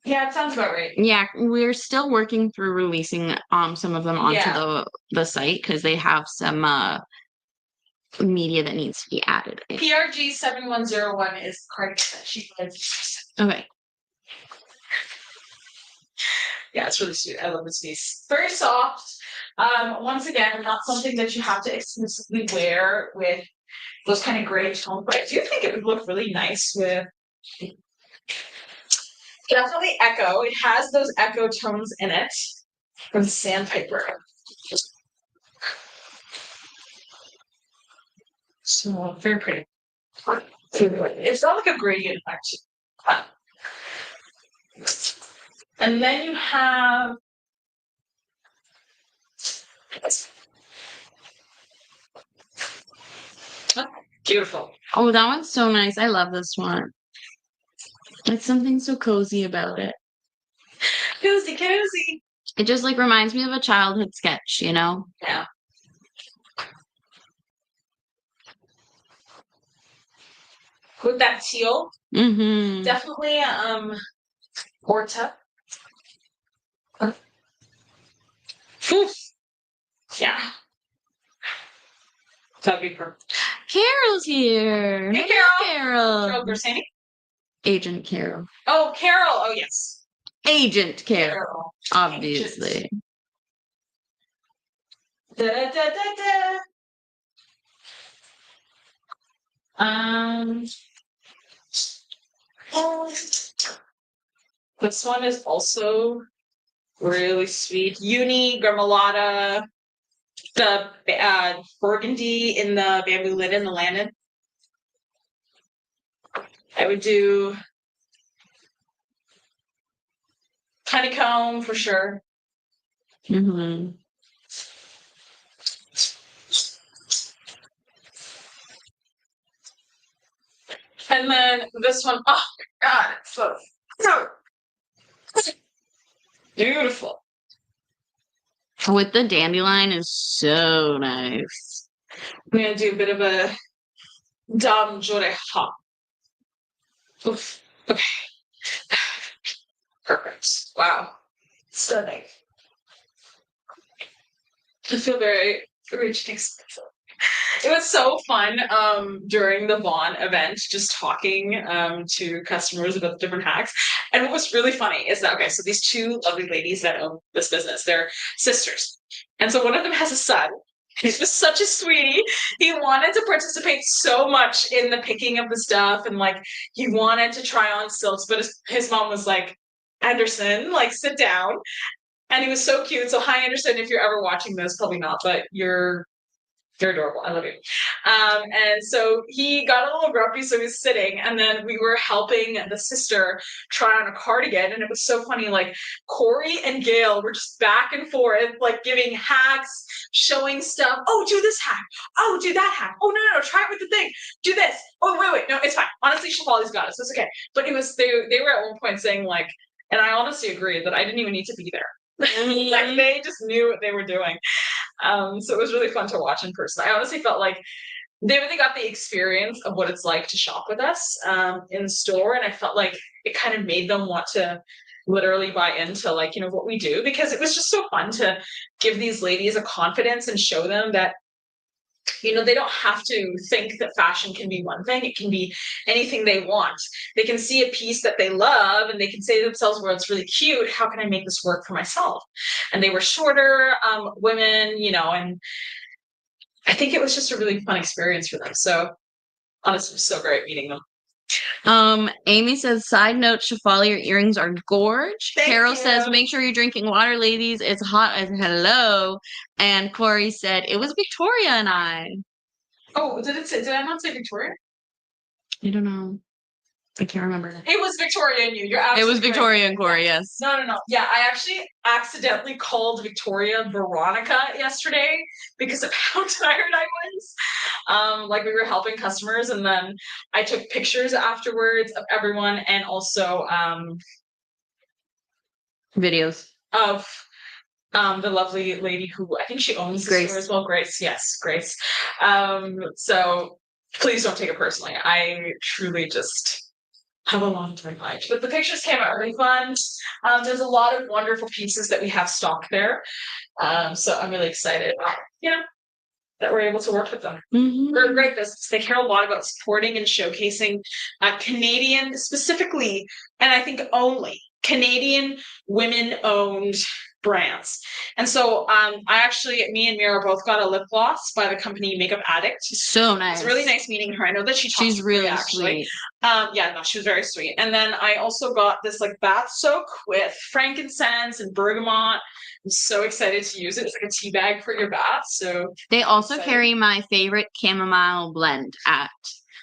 Yeah, it sounds about right. Yeah, we're still working through releasing some of them onto the site because they have some media that needs to be added. PRG 7101 is the card that she was. Okay. Yeah, it's really sweet. I love this piece. Very soft. Once again, not something that you have to exclusively wear with those kind of gray tones, but I do think it would look really nice with definitely echo. It has those echo tones in it from Sandpiper. So very pretty. It's not like a gradient effect. And then you have beautiful. Oh, that one's so nice. I love this one. It's something so cozy about it. Cozy, cozy. It just like reminds me of a childhood sketch, you know? Yeah. With that teal, Mm-hmm. definitely Horta. Yeah. That'd be perfect. Carol's here. Hey, Hello, Carol. Carol. Bersani? Agent Carol. Oh, Carol. Oh, yes. Agent Carol. Obviously. Da, da, da, da. This one is also really sweet. Uni, Gremolata, the burgundy in the bamboo lid in the linen. I would do honeycomb for sure. Mm-hmm. And then this one, oh my god, it's so beautiful. With the dandelion is so nice. I'm gonna do a bit of a dam joreha. Oof. Okay. Perfect. Wow. Stunning. I feel very rich and expensive. It was so fun during the Vaughn event, just talking to customers about the different hacks. And what was really funny is that, okay, so these two lovely ladies that own this business, they're sisters. And so one of them has a son. He's just such a sweetie. He wanted to participate so much in the picking of the stuff and like he wanted to try on silks, but his mom was like, Anderson, like sit down. And he was so cute. So hi Anderson, if you're ever watching this, probably not, but you're adorable. I love you. And so he got a little grumpy, so he was sitting, and then we were helping the sister try on a cardigan, and it was so funny. Like Corey and Gail were just back and forth, like giving hacks, showing stuff. Oh, do this hack. Oh, do that hack. Oh, no, try it with the thing. Do this. Oh, wait, no, it's fine. Honestly, Shafali's got it, so it's okay. But it was they were at one point saying like, and I honestly agree that I didn't even need to be there. Like they just knew what they were doing. So it was really fun to watch in person. I honestly felt like they really got the experience of what it's like to shop with us in the store, and I felt like it kind of made them want to literally buy into like what we do, because it was just so fun to give these ladies a confidence and show them that they don't have to think that fashion can be one thing. It can be anything they want. They can see a piece that they love and they can say to themselves, well, it's really cute. How can I make this work for myself? And they were shorter women, and I think it was just a really fun experience for them. So honestly, it was so great meeting them. Amy says, side note, Shafali, your earrings are gorge. Thank Carol you. says, make sure you're drinking water, ladies. It's hot as hello. And Corey said, it was Victoria and I. Oh, did I not say Victoria? I don't know. I can't remember. It was Victoria and you. You're absolutely It was Victoria right. and Corey, yes. No. Yeah, I actually accidentally called Victoria Veronica yesterday because of how tired I was. Like we were helping customers, and then I took pictures afterwards of everyone, and also Videos of the lovely lady who I think she owns the store as well. Grace, yes, Grace. So please don't take it personally. I truly just have a long time life. But the pictures came out really fun. There's a lot of wonderful pieces that we have stocked there. So I'm really excited, that we're able to work with them. Mm-hmm. They're a great business. They care a lot about supporting and showcasing Canadian specifically, and I think only Canadian women-owned brands. And so me and Mira both got a lip gloss by the company Makeup Addict. So nice. It's really nice meeting her. I know that she's really actually. sweet. Yeah, no, she was very sweet. And then I also got this like bath soak with frankincense and bergamot. I'm so excited to use it. It's like a tea bag for your bath. So they also carry my favorite chamomile blend at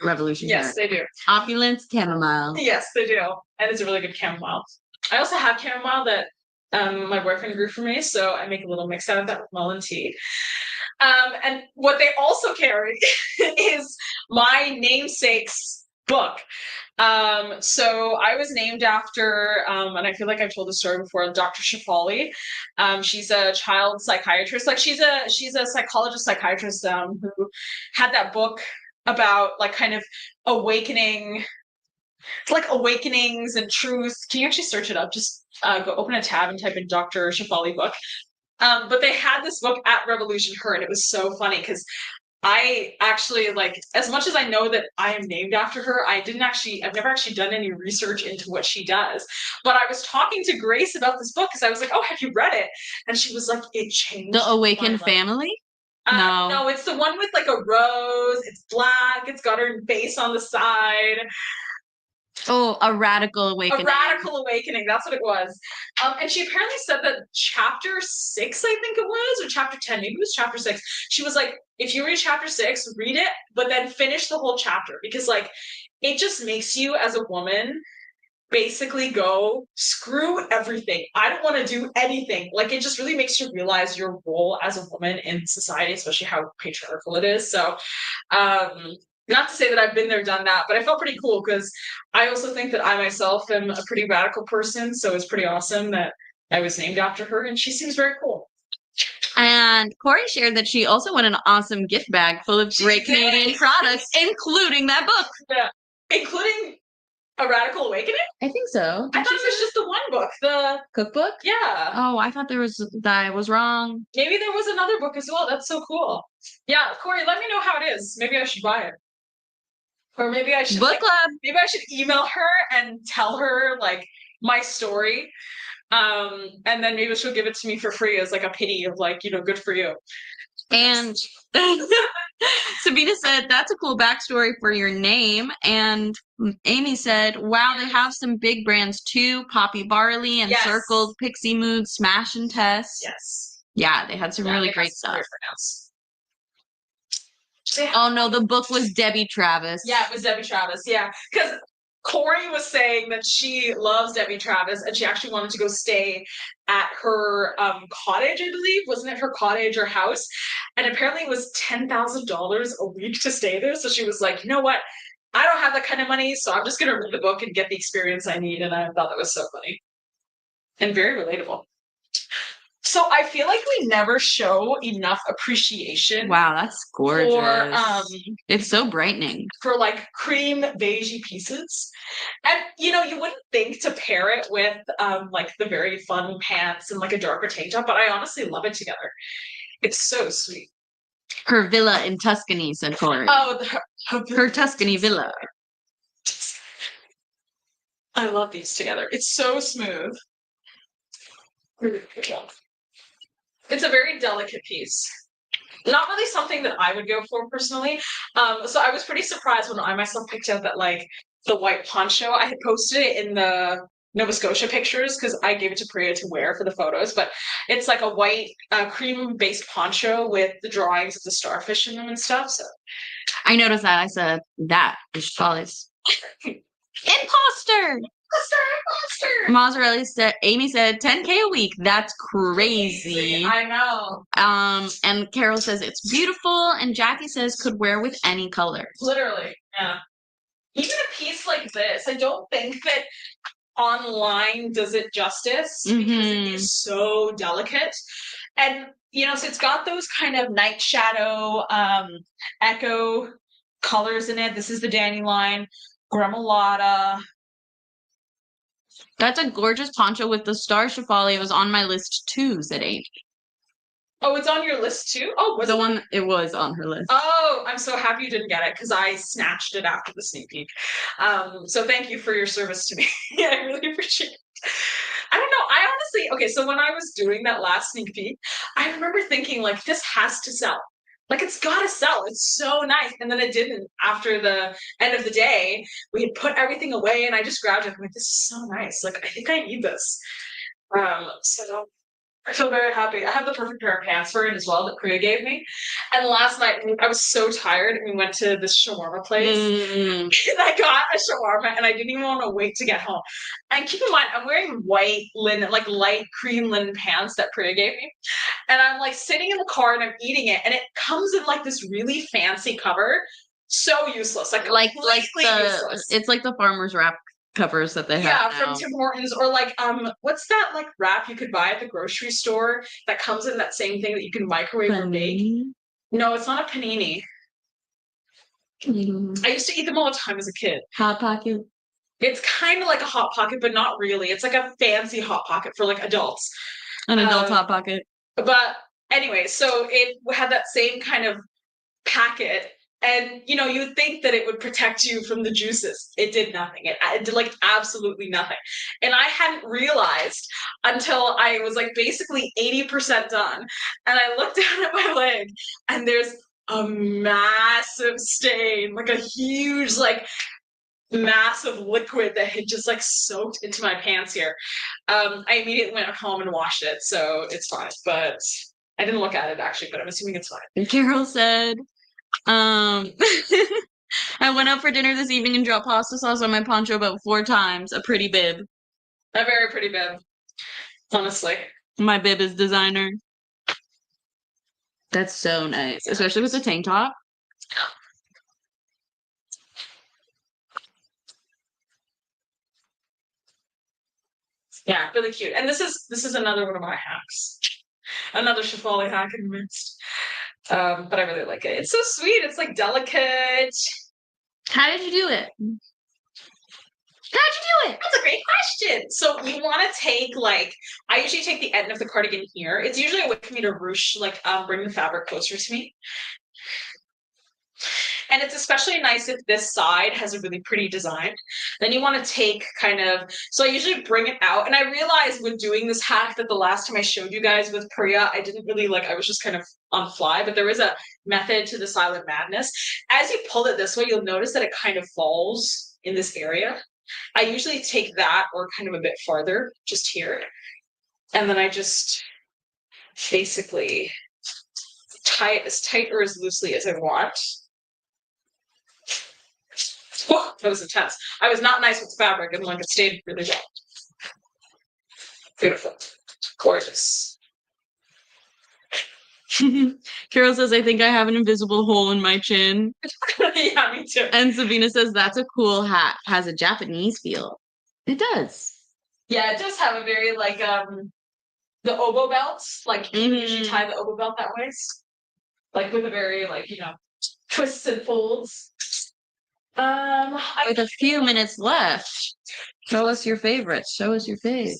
Revolution. Yes, they do. Opulence chamomile. Yes, they do. And it's a really good chamomile. I also have chamomile that my boyfriend grew for me, so I make a little mix out of that with mullein tea. And what they also carry is my namesake's book. So I was named after, and I feel like I've told this story before, Dr. Shafali. She's a child psychiatrist. Like she's a psychologist psychiatrist who had that book about like kind of awakening. It's like awakenings and truth. Can you actually search it up? Just go open a tab and type in Dr. Shafali book. But they had this book at Revolution Her, and it was so funny because I actually like, as much as I know that I am named after her, I've never actually done any research into what she does. But I was talking to Grace about this book because I was like, oh, have you read it? And she was like, it changed. The Awakened Family? No, it's the one with like a rose. It's black. It's got her face on the side. Oh, A Radical Awakening. A Radical Awakening, that's what it was. And she apparently said that chapter 6, I think it was, or chapter 10, maybe it was chapter 6. She was like, if you read chapter 6, read it, but then finish the whole chapter because like it just makes you as a woman basically go screw everything. I don't want to do anything. Like it just really makes you realize your role as a woman in society, especially how patriarchal it is. So not to say that I've been there, done that, but I felt pretty cool because I also think that I myself am a pretty radical person. So it's pretty awesome that I was named after her and she seems very cool. And Corey shared that she also won an awesome gift bag full of great Canadian products, including that book. Yeah. Including A Radical Awakening? I think so. I thought it was just the one book. The cookbook? Yeah. Oh, I thought I was wrong. Maybe there was another book as well. That's so cool. Yeah, Corey, let me know how it is. Maybe I should buy it. Or maybe I should book club. Maybe I should email her and tell her like my story. And then maybe she'll give it to me for free as like a pity of like, good for you. And Sabina said, that's a cool backstory for your name. And Amy said, wow, they have some big brands too. Poppy Barley and Circled, Pixie Mood, Smash and Tess. Yes. Yeah, they had some really great stuff. Oh no, the book was Debbie Travis. Yeah, it was Debbie Travis. Yeah, because Corey was saying that she loves Debbie Travis and she actually wanted to go stay at her cottage, I believe. Wasn't it her cottage or house? And apparently it was $10,000 a week to stay there. So she was like, you know what? I don't have that kind of money, so I'm just going to read the book and get the experience I need. And I thought that was so funny and very relatable. So I feel like we never show enough appreciation. Wow, that's gorgeous. It's so brightening. For like cream beigey pieces. And you wouldn't think to pair it with like the very fun pants and like a darker tank top, but I honestly love it together. It's so sweet. Her villa in Tuscany, said Corey. Oh, her Tuscany villa. I love these together. It's so smooth. It's a very delicate piece. Not really something that I would go for personally. So I was pretty surprised when I myself picked out that like the white poncho. I had posted it in the Nova Scotia pictures because I gave it to Priya to wear for the photos, but it's like a white cream-based poncho with the drawings of the starfish in them and stuff. So I noticed that. I said, that is Polly's. Imposter! Mozzarella said, Amy said 10K a week. That's crazy. I know. And Carol says it's beautiful, and Jackie says could wear with any color. Literally, yeah. Even a piece like this, I don't think that online does it justice because it is so delicate. And so it's got those kind of night shadow echo colors in it. This is the dandelion, gremolata. That's a gorgeous poncho with the star Shafali. It was on my list too, said Amy. Oh, it's on your list too? Oh, was the one it was on her list. Oh, I'm so happy you didn't get it because I snatched it after the sneak peek. So thank you for your service to me. I really appreciate it. I don't know. I honestly, okay, so when I was doing that last sneak peek, I remember thinking like this has to sell. Like it's gotta sell. It's so nice. And then it didn't after the end of the day. We had put everything away and I just grabbed it. I'm like, this is so nice. Like I think I need this. So I feel very happy. I have the perfect pair of pants for it as well that Priya gave me. And last night I was so tired and we went to this shawarma place. And I got a shawarma and I didn't even want to wait to get home. And keep in mind, I'm wearing white linen, like light cream linen pants that Priya gave me. And I'm like sitting in the car and I'm eating it. And it comes in like this really fancy cover. So useless. Like completely useless. It's like the farmer's wrap covers that they have from now. Tim Hortons, or like what's that like wrap you could buy at the grocery store that comes in that same thing that you can microwave or bake? No, it's not a panini. I used to eat them all the time as a kid. Hot Pocket. It's kind of like a Hot Pocket, but not really. It's like a fancy Hot Pocket for like adults. An adult Hot Pocket. But anyway, so it had that same kind of packet. And you know, you would think that it would protect you from the juices. It did nothing. It did like absolutely nothing. And I hadn't realized until I was like basically 80% done. And I looked down at my leg and there's a massive stain, like a huge, like massive liquid that had just like soaked into my pants here. I immediately went home and washed it, so it's fine. But I didn't look at it actually, but I'm assuming it's fine. And Carol said, I went out for dinner this evening and dropped pasta sauce on my poncho about 4 times. A pretty bib. A very pretty bib. Honestly. My bib is designer. That's so nice. Especially with the tank top. Yeah, really cute. And this is another one of my hacks. Another Shafali hack in the midst. But I really like it. It's so sweet. It's like delicate. How did you do it? How'd you do it? That's a great question. So you want to take like, I usually take the end of the cardigan here. It's usually a way for me to ruche, like bring the fabric closer to me. And it's especially nice if this side has a really pretty design. Then you want to take kind of, so I usually bring it out. And I realized when doing this hack that the last time I showed you guys with Priya, I didn't really like, I was just kind of on fly, but there is a method to the silent madness. As you pull it this way, you'll notice that it kind of falls in this area. I usually take that or kind of a bit farther, just here. And then I just basically tie it as tight or as loosely as I want. Oh, that was intense. I was not nice with the fabric and like it stayed really well. Beautiful. Gorgeous. Carol says, I think I have an invisible hole in my chin. Yeah, me too. And Sabina says, that's a cool hat. Has a Japanese feel. It does. Yeah, it does have a very like the oboe belts. Like you usually tie the oboe belt that way. Like with a very like, you know, twists and folds. With a few minutes left, show us your favorites. Show us your fave.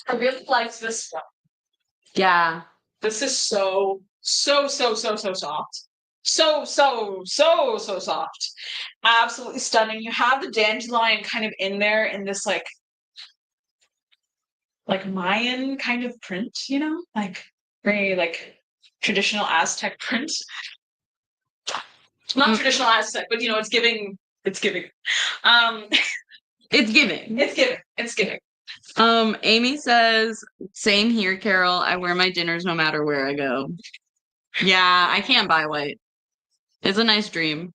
I really liked this one. Yeah. This is so soft. So soft. Absolutely stunning. You have the dandelion kind of in there in this like Mayan kind of print, you know? Like very like traditional Aztec print. Not traditional Aztec, but you know, it's giving. It's giving. It's giving. It's giving. It's giving. Amy says, same here, Carol. I wear my dinners no matter where I go. Yeah, I can't buy white. It's a nice dream.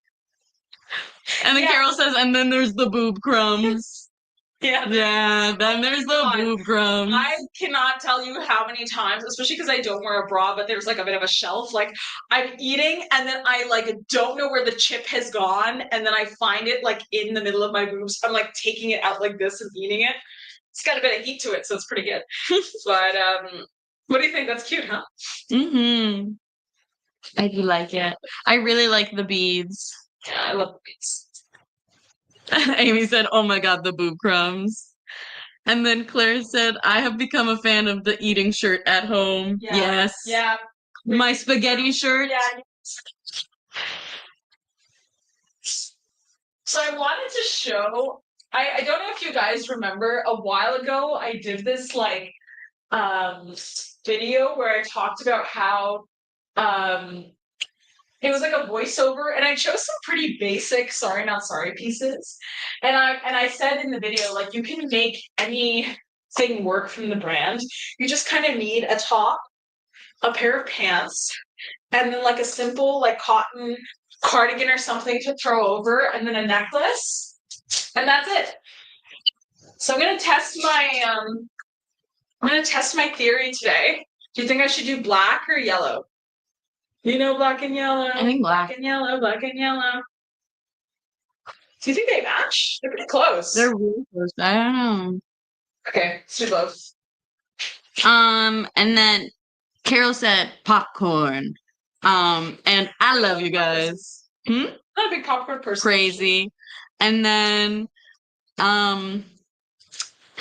And then Carol says, and then there's the boob crumbs. Yeah, then there's the boob crumbs. I cannot tell you how many times, especially because I don't wear a bra, but there's like a bit of a shelf. Like I'm eating and then I like don't know where the chip has gone, and then I find it like in the middle of my boobs. I'm like taking it out like this and eating it. It's got a bit of heat to it, so it's pretty good. But what do you think? That's cute, huh? Mm-hmm. I do like it. I really like the beads. Yeah, I love the beads. Amy said, oh my god, the boob crumbs. And then Claire said, I have become a fan of the eating shirt at home. Yeah. Yes. Yeah. My spaghetti shirt. Yeah. So I wanted to show, I don't know if you guys remember, a while ago I did this like video where I talked about how it was like a voiceover, and I chose some pretty basic sorry not sorry pieces. And I said in the video, like, you can make anything work from the brand. You just kind of need a top, a pair of pants, and then like a simple like cotton cardigan or something to throw over, and then a necklace, and that's it. So I'm gonna test my theory today. Do you think I should do black or yellow? You know, black and yellow. I think black. And yellow, black and yellow. Do you think they match? They're pretty close. They're really close. I don't know. Okay, let's do both. And then Carol said popcorn. And I love you guys. Not a big popcorn person. Crazy. And then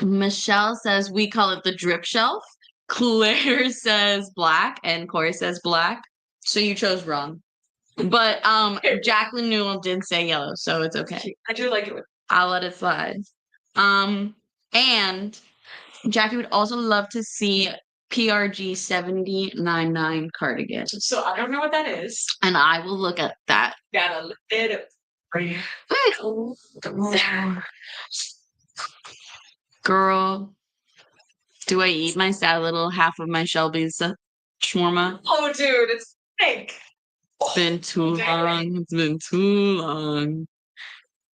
Michelle says we call it the drip shelf. Claire says black and Corey says black. So you chose wrong. But Jacqueline Newell did say yellow, so it's okay. I do like it. I'll let it slide. And Jackie would also love to see PRG 799 cardigan. So I don't know what that is. And I will look at that. Gotta look it up for you. Girl, do I eat my sad little half of my Shelby's shawarma? Oh, dude, it's pink. It's been too long. It's been too long.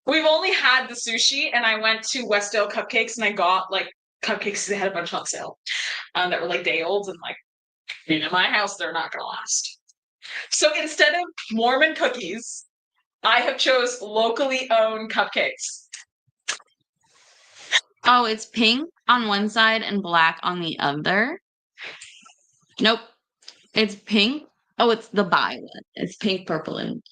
We've only had the sushi, and I went to Westdale Cupcakes, and I got like cupcakes. They had a bunch on sale that were like day olds, and like, in my house, they're not gonna last. So instead of Mormon cookies, I have chose locally owned cupcakes. Oh, it's pink on one side and black on the other. Nope. It's pink. Oh, it's the buy one. It's pink, purple, and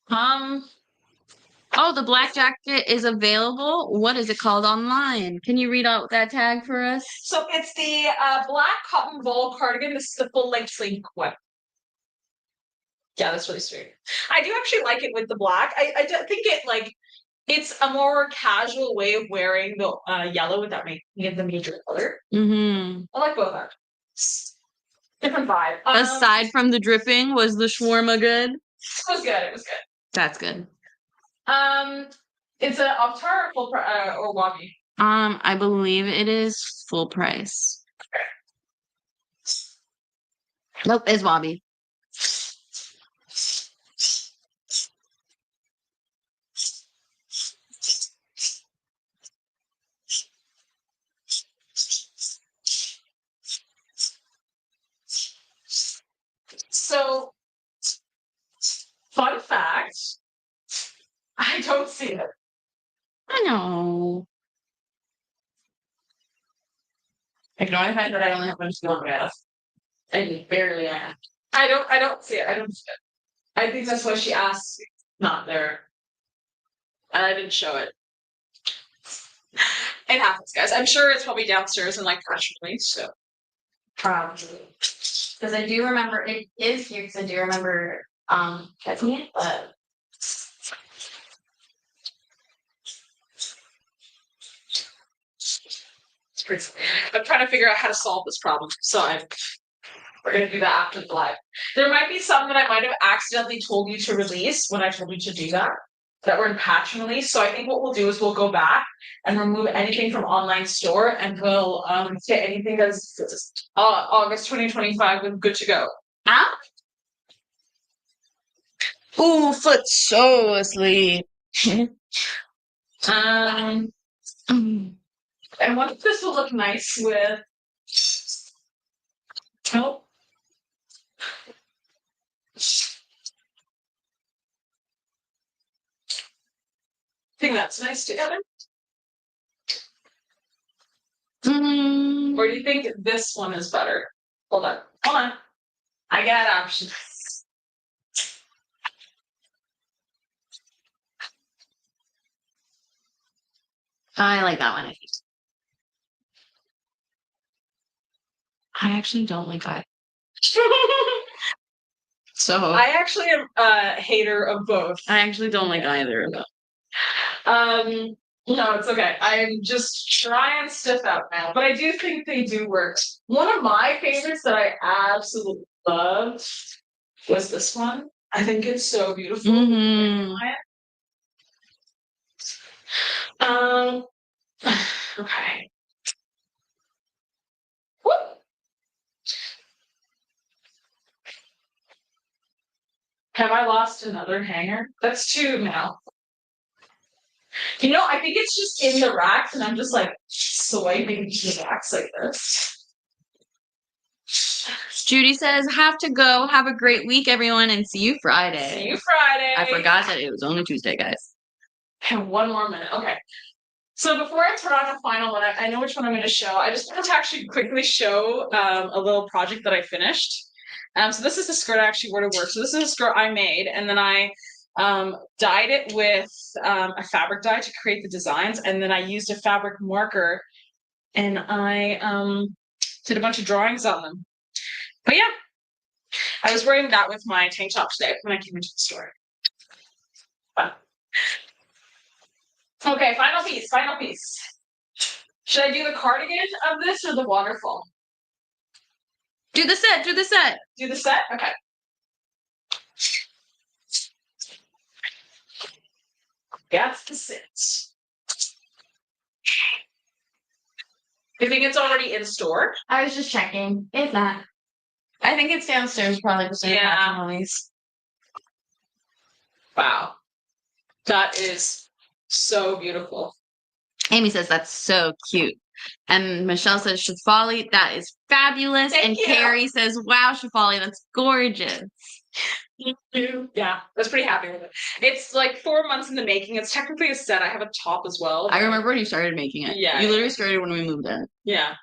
oh, the black jacket is available. What is it called online? Can you read out that tag for us? So it's the black cotton wool cardigan. This is the full length sleeve one. Yeah, that's really sweet. I do actually like it with the black. I do think it's a more casual way of wearing the yellow without making it the major color. Mm-hmm. I like both actually. Different vibe. Aside from the dripping, was the shawarma good? It was good. It was good. That's good. It's a Avtar full or Wabi. I believe it is full price. Okay. Nope, it's Wabi. So, fun fact, I don't see it. I know. Ignore the fact that I only have one small gas. I barely have. I don't see it. I don't see it. I think that's why she asked. Not there. And I didn't show it. It happens, guys. I'm sure it's probably downstairs in like press release, so. Probably. Because I do remember it is here because I do remember catching it, but it's pretty. I'm trying to figure out how to solve this problem. So we're gonna do that after the live. There might be some that I might have accidentally told you to release when I told you to do that were in patch release. So I think what we'll do is we'll go back and remove anything from online store, and we'll get anything that's August 2025 with good to go. ah. Ooh, foot so asleep. And what if this will look nice with help? I think that's nice together. Or do you think this one is better? Hold on. I got options. I like that one. I actually don't like that. So I actually am a hater of both. I actually don't like either of them. No, it's okay. I'm just trying stuff out now, but I do think they do work. One of my favorites that I absolutely loved was this one. I think it's so beautiful. Mhm. Um, okay. Whoop. Have I lost another hanger? That's two now. You know, I think it's just in the racks, and I'm just like swiping the racks like this. Judy says, have to go. Have a great week, everyone, and see you Friday. See you Friday. I forgot that it was only Tuesday, guys. I have one more minute. Okay. So before I turn on the final one, I know which one I'm going to show. I just want to actually quickly show a little project that I finished. So this is the skirt I actually wore to work. So this is a skirt I made, and then I dyed it with a fabric dye to create the designs, and then I used a fabric marker, and I did a bunch of drawings on them. But yeah, I was wearing that with my tank top today when I came into the store. Fun. Okay, final piece, final piece. Should I do the cardigan of this or the waterfall? Do the set, do the set. Do the set? Okay. That's the set. You think it's already in store? I was just checking. It's not. I think it's downstairs, probably just Yeah. Wow. That is so beautiful. Amy says that's so cute. And Michelle says, Shafali, that is fabulous. Thank and you. Carrie says, wow, Shafali, that's gorgeous. Thank you. Yeah, I was pretty happy with it. It's like 4 months in the making. It's technically a set. I have a top as well. I remember when you started making it. Yeah. You literally started when we moved in. Yeah.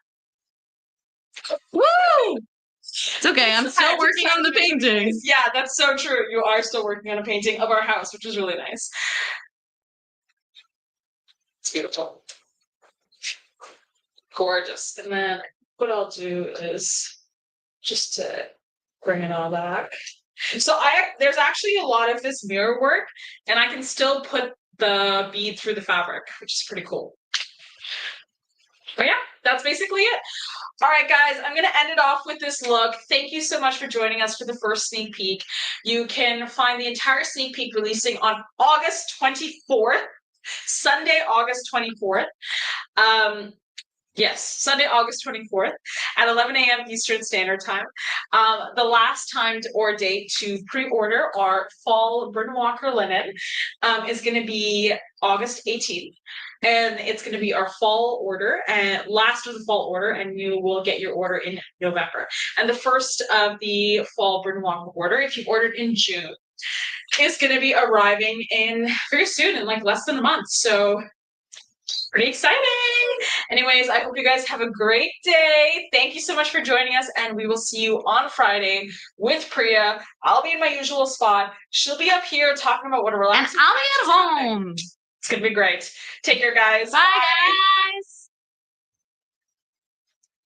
Woo! It's okay. I'm still working on the painting. Yeah, that's so true. You are still working on a painting of our house, which is really nice. It's beautiful. Gorgeous. And then what I'll do is just to bring it all back. So there's actually a lot of this mirror work, and I can still put the bead through the fabric, which is pretty cool. But yeah, that's basically it. All right, guys, I'm going to end it off with this look. Thank you so much for joining us for the first sneak peek. You can find the entire sneak peek releasing on August 24th, Sunday, August 24th. Yes, Sunday, August 24th at 11 a.m. Eastern Standard Time. The last time or date to pre-order our fall Burton Walker linen is going to be August 18th. And it's going to be our fall order and last of the fall order, and you will get your order in November. And the first of the fall Burton Walker order, if you ordered in June, is going to be arriving in very soon, in like less than a month. So pretty exciting. Anyways, I hope you guys have a great day. Thank you so much for joining us, and we will see you on Friday with Priya. I'll be in my usual spot. She'll be up here talking about what a relaxing. And I'll be at home. It's gonna be great. Take care, guys. Bye, guys.